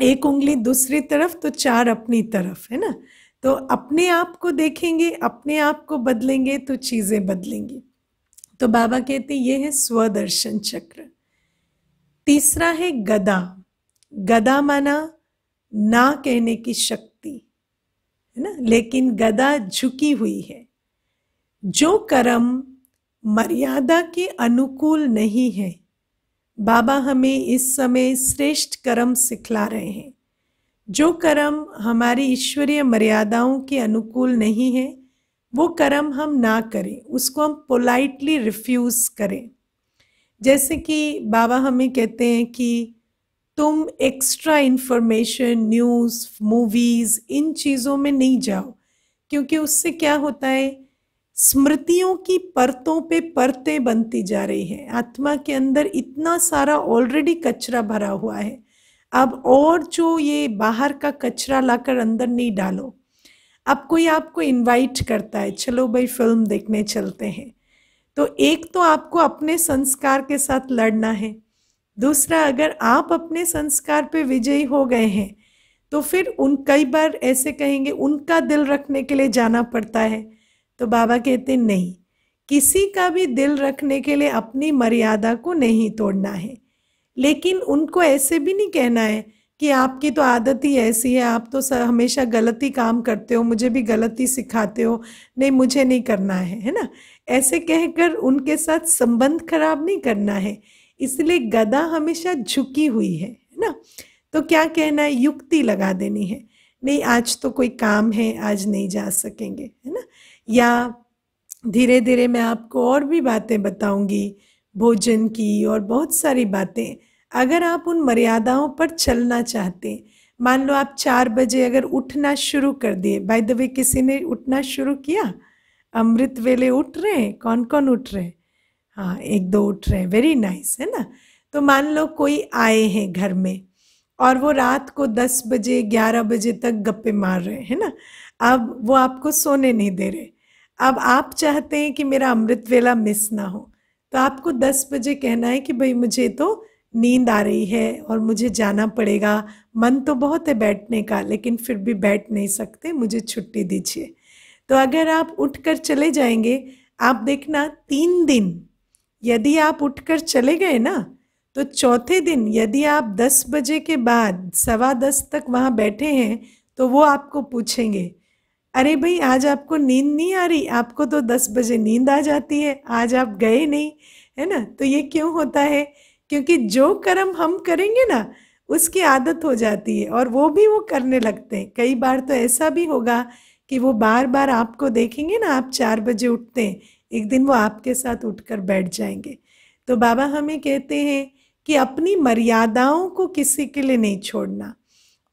एक उंगली दूसरी तरफ तो चार अपनी तरफ, है ना? तो अपने आप को देखेंगे, अपने आप को बदलेंगे तो चीजें बदलेंगी। तो बाबा कहते ये है स्वदर्शन चक्र। तीसरा है गदा। गदा माना ना कहने की शक्ति, है ना, लेकिन गदा झुकी हुई है। जो कर्म मर्यादा के अनुकूल नहीं है, बाबा हमें इस समय श्रेष्ठ कर्म सिखला रहे हैं। जो कर्म हमारी ईश्वरीय मर्यादाओं के अनुकूल नहीं है, वो कर्म हम ना करें, उसको हम पोलाइटली रिफ्यूज करें। जैसे कि बाबा हमें कहते हैं कि तुम एक्स्ट्रा इंफॉर्मेशन, न्यूज़, मूवीज, इन चीज़ों में नहीं जाओ, क्योंकि उससे क्या होता है, स्मृतियों की परतों पे परतें बनती जा रही है। आत्मा के अंदर इतना सारा ऑलरेडी कचरा भरा हुआ है। अब और जो ये बाहर का कचरा लाकर अंदर नहीं डालो। अब कोई आपको इनवाइट करता है, चलो भाई फिल्म देखने चलते हैं, तो एक तो आपको अपने संस्कार के साथ लड़ना है, दूसरा अगर आप अपने संस्कार पे विजयी हो गए हैं तो फिर उन कई बार ऐसे कहेंगे उनका दिल रखने के लिए जाना पड़ता है। तो बाबा कहते नहीं, किसी का भी दिल रखने के लिए अपनी मर्यादा को नहीं तोड़ना है, लेकिन उनको ऐसे भी नहीं कहना है कि आपकी तो आदत ही ऐसी है, आप तो हमेशा गलती काम करते हो, मुझे भी गलती सिखाते हो, नहीं मुझे नहीं करना है ना। ऐसे कहकर उनके साथ संबंध खराब नहीं करना है। इसलिए गदा हमेशा झुकी हुई है ना। तो क्या कहना है, युक्ति लगा देनी है, नहीं आज तो कोई काम है, आज नहीं जा सकेंगे, है ना। या धीरे धीरे मैं आपको और भी बातें बताऊंगी भोजन की और बहुत सारी बातें। अगर आप उन मर्यादाओं पर चलना चाहते हैं, मान लो आप 4 बजे अगर उठना शुरू कर दिए, बाय द वे किसी ने उठना शुरू किया, अमृत वेले उठ रहे हैं, कौन कौन उठ रहे हैं? हाँ 1-2 उठ रहे हैं, वेरी नाइस, है ना। तो मान लो कोई आए हैं घर में और वो रात को 10 बजे 11 बजे तक गप्पे मार रहे हैं ना, अब वो आपको सोने नहीं दे रहे। अब आप चाहते हैं कि मेरा अमृत वेला मिस ना हो, तो आपको 10 बजे कहना है कि भाई मुझे तो नींद आ रही है और मुझे जाना पड़ेगा, मन तो बहुत है बैठने का लेकिन फिर भी बैठ नहीं सकते, मुझे छुट्टी दीजिए। तो अगर आप उठकर चले जाएंगे, आप देखना 3 दिन यदि आप उठकर चले गए ना, तो चौथे दिन यदि आप 10 बजे के बाद 10:15 तक वहाँ बैठे हैं, तो वो आपको पूछेंगे, अरे भाई आज आपको नींद नहीं आ रही, आपको तो 10 बजे नींद आ जाती है, आज आप गए नहीं, है ना। तो ये क्यों होता है? क्योंकि जो कर्म हम करेंगे ना उसकी आदत हो जाती है और वो भी वो करने लगते हैं। कई बार तो ऐसा भी होगा कि वो बार बार आपको देखेंगे ना, आप 4 बजे उठते हैं, एक दिन वो आपके साथ उठकर बैठ जाएंगे। तो बाबा हमें कहते हैं कि अपनी मर्यादाओं को किसी के लिए नहीं छोड़ना,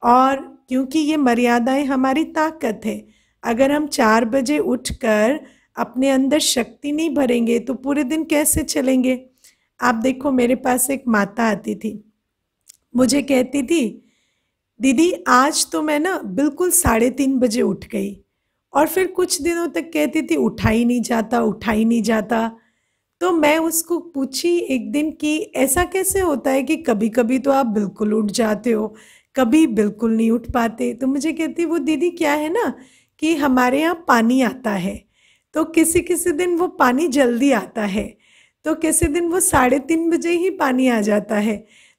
और क्योंकि ये मर्यादाएं हमारी ताकत है। अगर हम 4 बजे उठकर अपने अंदर शक्ति नहीं भरेंगे तो पूरे दिन कैसे चलेंगे? आप देखो, मेरे पास एक माता आती थी, मुझे कहती थी दीदी आज तो मैं ना बिल्कुल 3:30 बजे उठ गई, और फिर कुछ दिनों तक कहती थी उठा ही नहीं जाता, उठा ही नहीं जाता। तो मैं उसको पूछी एक दिन कि ऐसा कैसे होता है कि कभी कभी तो आप बिल्कुल उठ जाते हो, कभी बिल्कुल नहीं उठ पाते। तो मुझे कहती वो दीदी क्या है ना कि हमारे यहाँ पानी आता है, तो किसी किसी दिन वो पानी जल्दी आता है, तो किसी दिन वो 3:30 बजे ही पानी आ जाता है,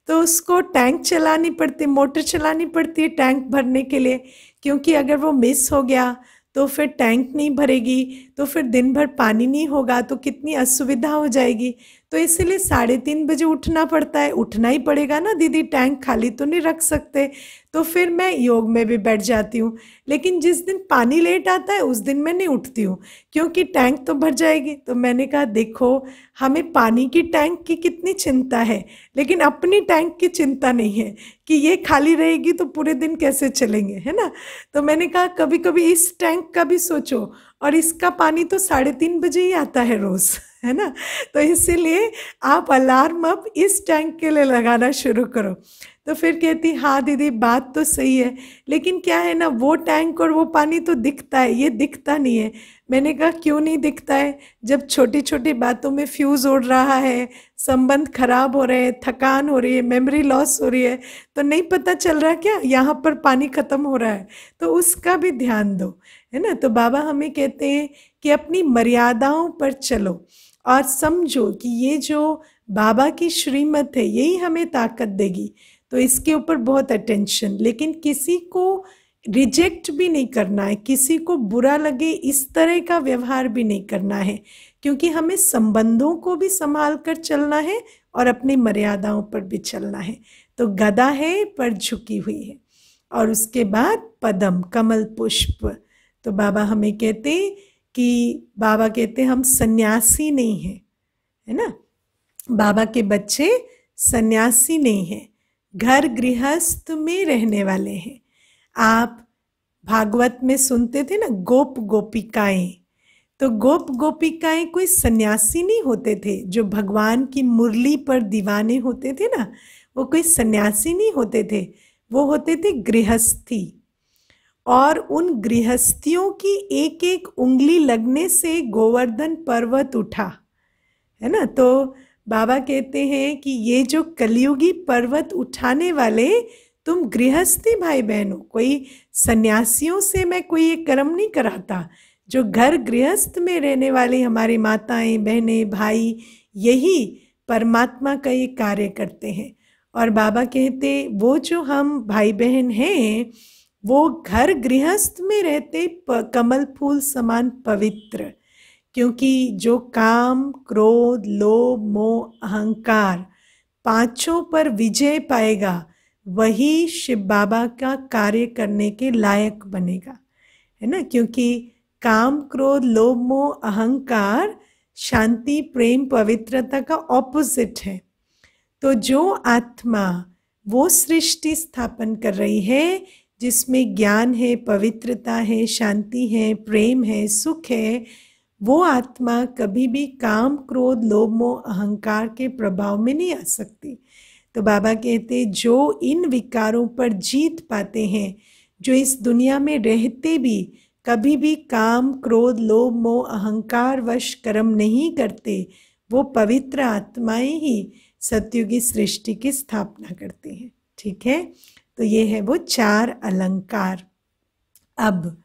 तो उसको टैंक चलानी पड़ती, मोटर चलानी पड़ती है टैंक भरने के लिए, क्योंकि अगर वो मिस हो गया तो फिर टैंक नहीं भरेगी, तो फिर दिन भर पानी नहीं होगा, तो कितनी असुविधा हो जाएगी। तो इसलिए 3:30 बजे उठना पड़ता है, उठना ही पड़ेगा ना दीदी, टैंक खाली तो नहीं रख सकते। तो फिर मैं योग में भी बैठ जाती हूँ, लेकिन जिस दिन पानी लेट आता है उस दिन मैं नहीं उठती हूँ, क्योंकि टैंक तो भर जाएगी। तो मैंने कहा देखो, हमें पानी की टैंक की कितनी चिंता है, लेकिन अपनी टैंक की चिंता नहीं है कि ये खाली रहेगी तो पूरे दिन कैसे चलेंगे, है ना। तो मैंने कहा कभी कभी इस टैंक का भी सोचो, और इसका पानी तो 3:30 बजे ही आता है रोज, है ना। तो इसीलिए आप अलार्म अब इस टैंक के लिए लगाना शुरू करो। तो फिर कहती हाँ दीदी बात तो सही है, लेकिन क्या है ना, वो टैंक और वो पानी तो दिखता है, ये दिखता नहीं है। मैंने कहा क्यों नहीं दिखता है? जब छोटी छोटी बातों में फ्यूज़ उड़ रहा है, संबंध खराब हो रहे हैं, थकान हो रही है, मेमोरी लॉस हो रही है, तो नहीं पता चल रहा क्या यहाँ पर पानी खत्म हो रहा है? तो उसका भी ध्यान दो, है ना। तो बाबा हमें कहते हैं कि अपनी मर्यादाओं पर चलो और समझो कि ये जो बाबा की श्रीमत है यही हमें ताकत देगी। तो इसके ऊपर बहुत अटेंशन, लेकिन किसी को रिजेक्ट भी नहीं करना है, किसी को बुरा लगे इस तरह का व्यवहार भी नहीं करना है, क्योंकि हमें संबंधों को भी संभाल कर चलना है और अपनी मर्यादाओं पर भी चलना है। तो गदा है पर झुकी हुई है, और उसके बाद पद्म कमल पुष्प। तो बाबा हमें कहते कि बाबा कहते हम सन्यासी नहीं हैं, है ना। बाबा के बच्चे सन्यासी नहीं हैं, घर गृहस्थ में रहने वाले हैं। आप भागवत में सुनते थे ना गोप गोपिकाएं, तो गोप गोपिकाएं कोई सन्यासी नहीं होते थे। जो भगवान की मुरली पर दीवाने होते थे ना, वो कोई सन्यासी नहीं होते थे, वो होते थे गृहस्थी। और उन गृहस्थियों की एक एक उंगली लगने से गोवर्धन पर्वत उठा, है ना। तो बाबा कहते हैं कि ये जो कलयुगी पर्वत उठाने वाले तुम गृहस्थी भाई बहनों, कोई सन्यासियों से मैं कोई ये कर्म नहीं कराता। जो घर गृहस्थ में रहने वाली हमारी माताएं, बहनें, भाई, यही परमात्मा का ये कार्य करते हैं। और बाबा कहते वो जो हम भाई बहन हैं वो घर गृहस्थ में रहते कमल फूल समान पवित्र, क्योंकि जो काम, क्रोध, लोभ, मोह, अहंकार पांचों पर विजय पाएगा वही शिव बाबा का कार्य करने के लायक बनेगा, है ना। क्योंकि काम, क्रोध, लोभ, मोह, अहंकार शांति, प्रेम, पवित्रता का ऑपोजिट है। तो जो आत्मा वो सृष्टि स्थापन कर रही है जिसमें ज्ञान है, पवित्रता है, शांति है, प्रेम है, सुख है, वो आत्मा कभी भी काम, क्रोध, लोभ, मोह, अहंकार के प्रभाव में नहीं आ सकती। तो बाबा कहते जो इन विकारों पर जीत पाते हैं, जो इस दुनिया में रहते भी कभी भी काम, क्रोध, लोभ, मोह, अहंकार वश कर्म नहीं करते, वो पवित्र आत्माएं ही सतयुगी सृष्टि की स्थापना करते हैं। ठीक है, तो ये है वो 4 अलंकार। अब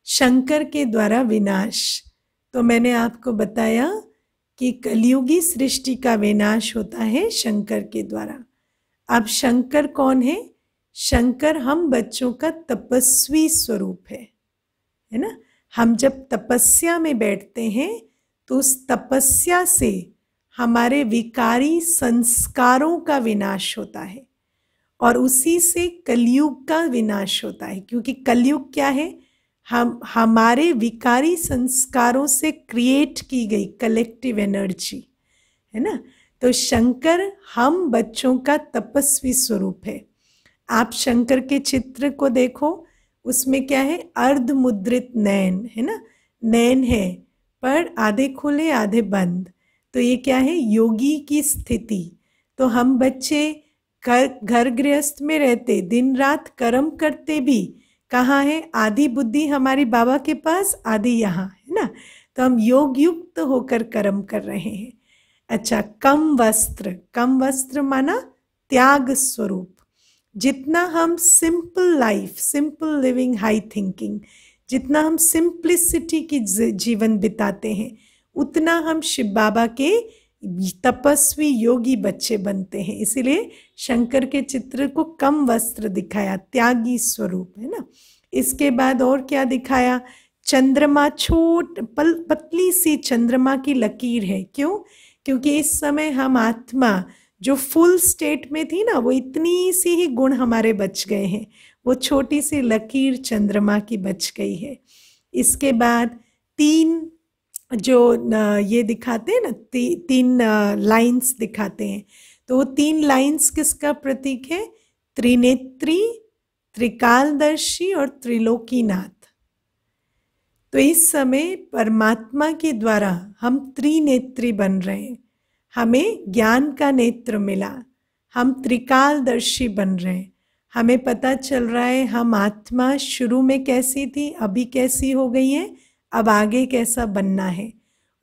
शंकर के द्वारा विनाश, तो मैंने आपको बताया कि कलयुगी सृष्टि का विनाश होता है शंकर के द्वारा। अब शंकर कौन है? शंकर हम बच्चों का तपस्वी स्वरूप है ना। हम जब तपस्या में बैठते हैं तो उस तपस्या से हमारे विकारी संस्कारों का विनाश होता है और उसी से कलयुग का विनाश होता है। क्योंकि कलयुग क्या है? हमारे विकारी संस्कारों से क्रिएट की गई कलेक्टिव एनर्जी, है ना। तो शंकर हम बच्चों का तपस्वी स्वरूप है। आप शंकर के चित्र को देखो, उसमें क्या है? अर्ध मुद्रित नयन, है ना। नयन है पर आधे खुले आधे बंद। तो ये क्या है? योगी की स्थिति। तो हम बच्चे घर गृहस्थ में रहते, दिन रात कर्म करते भी कहाँ है? आधी बुद्धि हमारी बाबा के पास, आधी यहाँ, है ना। तो हम योग युक्त होकर कर्म कर रहे हैं। अच्छा, कम वस्त्र माना त्याग स्वरूप। जितना हम simple life, simple living, high thinking, जितना हम सिंप्लिसिटी की जीवन बिताते हैं, उतना हम शिव बाबा के तपस्वी योगी बच्चे बनते हैं। इसीलिए शंकर के चित्र को कम वस्त्र दिखाया, त्यागी स्वरूप, है ना। इसके बाद और क्या दिखाया? चंद्रमा, पतली सी चंद्रमा की लकीर है। क्यों? क्योंकि इस समय हम आत्मा जो फुल स्टेट में थी ना, वो इतनी सी ही गुण हमारे बच गए हैं, वो छोटी सी लकीर चंद्रमा की बच गई है। इसके बाद 3 जो ये दिखाते हैं ना, 3 लाइंस दिखाते हैं। तो वो 3 लाइंस किसका प्रतीक है? त्रिनेत्री, त्रिकालदर्शी और त्रिलोकीनाथ। तो इस समय परमात्मा के द्वारा हम त्रिनेत्री बन रहे हैं। हमें ज्ञान का नेत्र मिला, हम त्रिकालदर्शी बन रहे हैं। हमें पता चल रहा है हम आत्मा शुरू में कैसी थी, अभी कैसी हो गई है, अब आगे कैसा बनना है।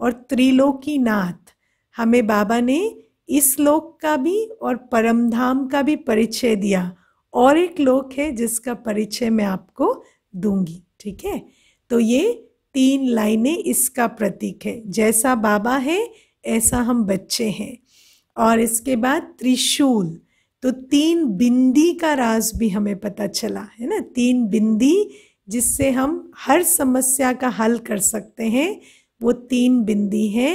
और त्रिलोकीनाथ, हमें बाबा ने इस लोक का भी और परमधाम का भी परिचय दिया। और एक लोक है जिसका परिचय मैं आपको दूंगी। ठीक है, तो ये 3 लाइनें इसका प्रतीक है। जैसा बाबा है ऐसा हम बच्चे हैं। और इसके बाद त्रिशूल, तो 3 बिंदी का राज भी हमें पता चला, है ना। 3 बिंदी जिससे हम हर समस्या का हल कर सकते हैं, वो 3 बिंदी है।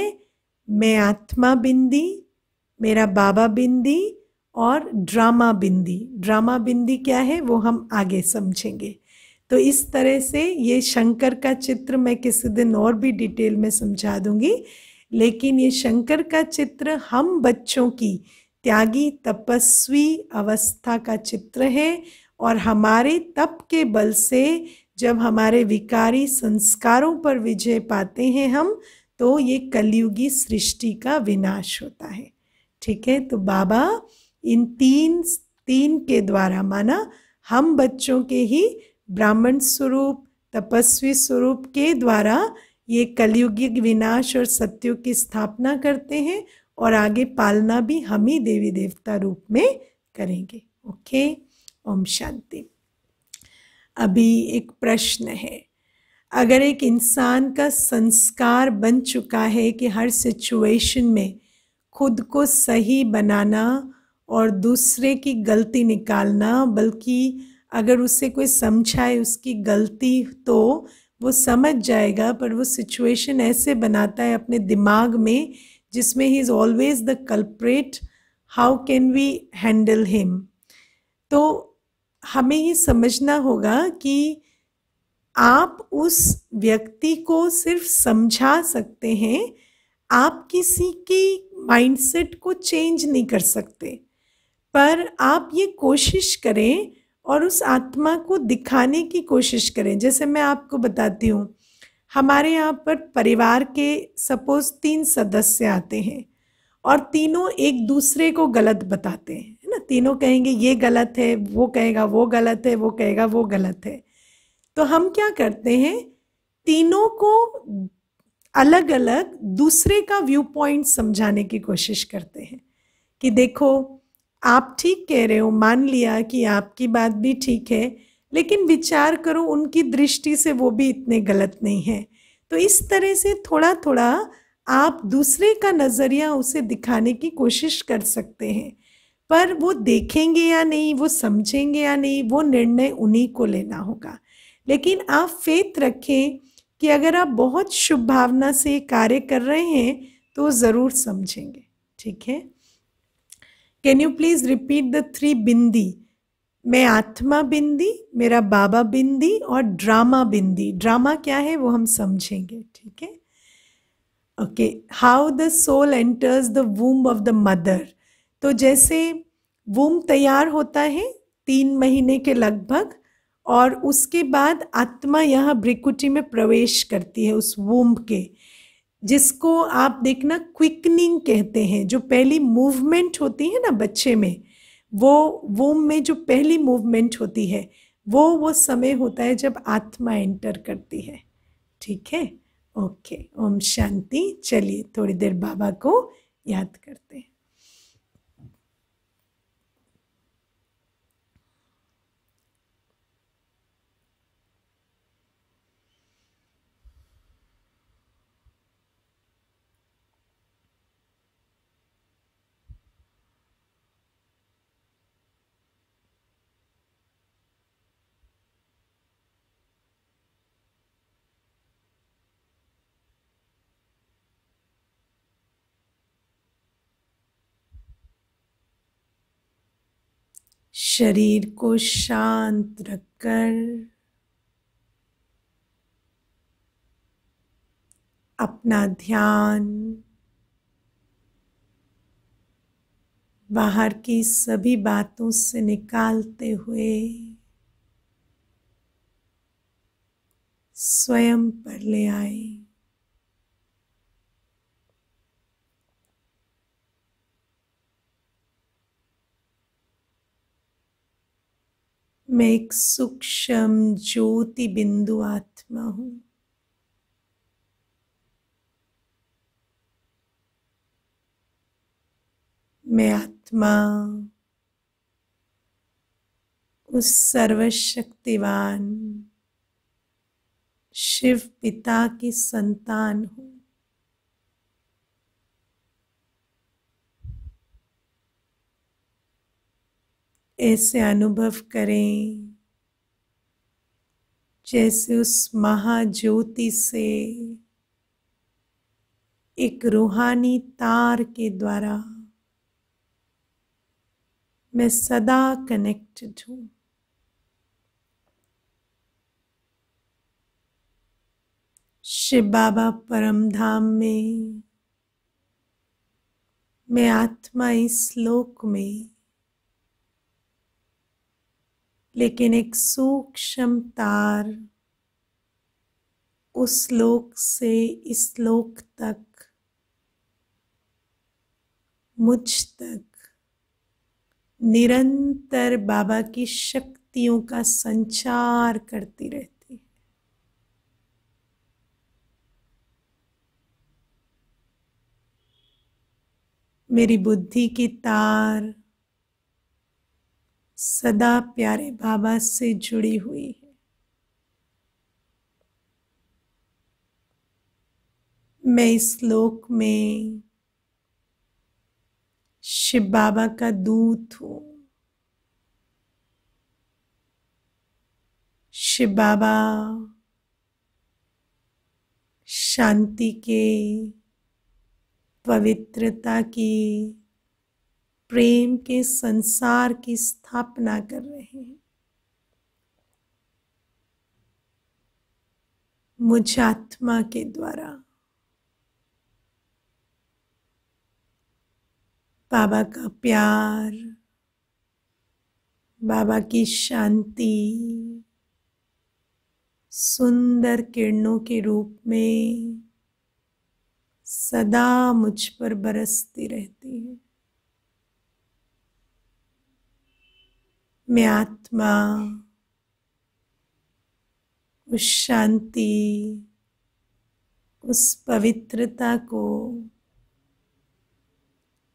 मैं आत्मा बिंदी, मेरा बाबा बिंदी और ड्रामा बिंदी। ड्रामा बिंदी क्या है वो हम आगे समझेंगे। तो इस तरह से ये शंकर का चित्र मैं किसी दिन और भी डिटेल में समझा दूंगी, लेकिन ये शंकर का चित्र हम बच्चों की त्यागी तपस्वी अवस्था का चित्र है। और हमारे तप के बल से जब हमारे विकारी संस्कारों पर विजय पाते हैं हम, तो ये कलयुगी सृष्टि का विनाश होता है। ठीक है, तो बाबा इन तीन के द्वारा, माना हम बच्चों के ही ब्राह्मण स्वरूप, तपस्वी स्वरूप के द्वारा ये कलयुगी विनाश और सत्युग की स्थापना करते हैं, और आगे पालना भी हम ही देवी देवता रूप में करेंगे। ओके, ओम शांति। अभी एक प्रश्न है, अगर एक इंसान का संस्कार बन चुका है कि हर सिचुएशन में खुद को सही बनाना और दूसरे की गलती निकालना, बल्कि अगर उससे कोई समझाए उसकी गलती तो वो समझ जाएगा, पर वो सिचुएशन ऐसे बनाता है अपने दिमाग में जिसमें he is always the culprit, how can we handle him? तो हमें ये समझना होगा कि आप उस व्यक्ति को सिर्फ समझा सकते हैं, आप किसी की माइंडसेट को चेंज नहीं कर सकते, पर आप ये कोशिश करें और उस आत्मा को दिखाने की कोशिश करें। जैसे मैं आपको बताती हूँ, हमारे यहाँ पर परिवार के सपोज 3 सदस्य आते हैं और तीनों एक दूसरे को गलत बताते हैं, है ना। तीनों कहेंगे ये गलत है, वो कहेगा वो गलत है, वो कहेगा वो गलत है। तो हम क्या करते हैं, तीनों को अलग अलग दूसरे का व्यू पॉइंट समझाने की कोशिश करते हैं कि देखो आप ठीक कह रहे हो, मान लिया कि आपकी बात भी ठीक है, लेकिन विचार करो उनकी दृष्टि से वो भी इतने गलत नहीं है। तो इस तरह से थोड़ा थोड़ा आप दूसरे का नज़रिया उसे दिखाने की कोशिश कर सकते हैं, पर वो देखेंगे या नहीं, वो समझेंगे या नहीं, वो निर्णय उन्हीं को लेना होगा। लेकिन आप फेथ रखें कि अगर आप बहुत शुभ भावना से कार्य कर रहे हैं तो ज़रूर समझेंगे। ठीक है, can you please repeat the 3 बिंदी? मैं आत्मा बिंदी, मेरा बाबा बिंदी और ड्रामा बिंदी। ड्रामा क्या है वो हम समझेंगे। ठीक है, okay. How the soul enters the womb of the mother? तो जैसे वूम्ब तैयार होता है 3 महीने के लगभग, और उसके बाद आत्मा यहाँ भ्रिकुटी में प्रवेश करती है उस वूम्ब के, जिसको आप देखना क्विकनिंग कहते हैं। जो पहली मूवमेंट होती है ना बच्चे में, वो वूम्ब में जो पहली मूवमेंट होती है वो समय होता है जब आत्मा एंटर करती है। ठीक है, ओके, ओम शांति। चलिए थोड़ी देर बाबा को याद करते हैं। शरीर को शांत रखकर अपना ध्यान बाहर की सभी बातों से निकालते हुए स्वयं पर ले आए। मैं एक सूक्ष्म ज्योति बिंदु आत्मा हूं। मैं आत्मा उस सर्वशक्तिवान शिव पिता की संतान हूं। ऐसे अनुभव करें जैसे उस महाज्योति से एक रूहानी तार के द्वारा मैं सदा कनेक्टेड हूं। शिव बाबा परम धाम में मैं आत्मा इस लोक में, लेकिन एक सूक्ष्म तार उस लोक से इस लोक तक, मुझ तक निरंतर बाबा की शक्तियों का संचार करती रहती है। मेरी बुद्धि की तार सदा प्यारे बाबा से जुड़ी हुई है। मैं इस लोक में शिव बाबा का दूत हूँ। शिव बाबा शांति के, पवित्रता की, प्रेम के संसार की स्थापना कर रहे हैं। मुझ आत्मा के द्वारा बाबा का प्यार, बाबा की शांति सुंदर किरणों के रूप में सदा मुझ पर बरसती रहती है। मैं आत्मा उस शांति, उस पवित्रता को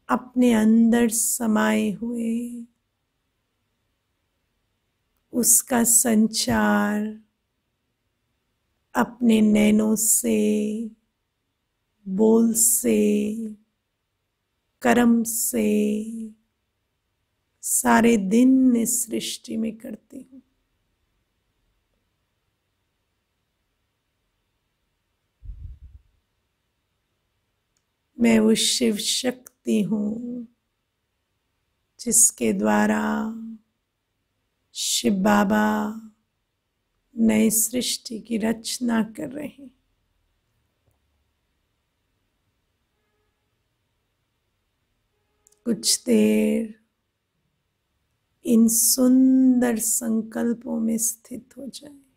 अपने अंदर समाये हुए उसका संचार अपने नैनों से, बोल से, कर्म से सारे दिन इस सृष्टि में करती हूँ। मैं वो शिव शक्ति हूँ जिसके द्वारा शिव बाबा नए सृष्टि की रचना कर रहे हैं। कुछ देर इन सुंदर संकल्पों में स्थित हो जाए।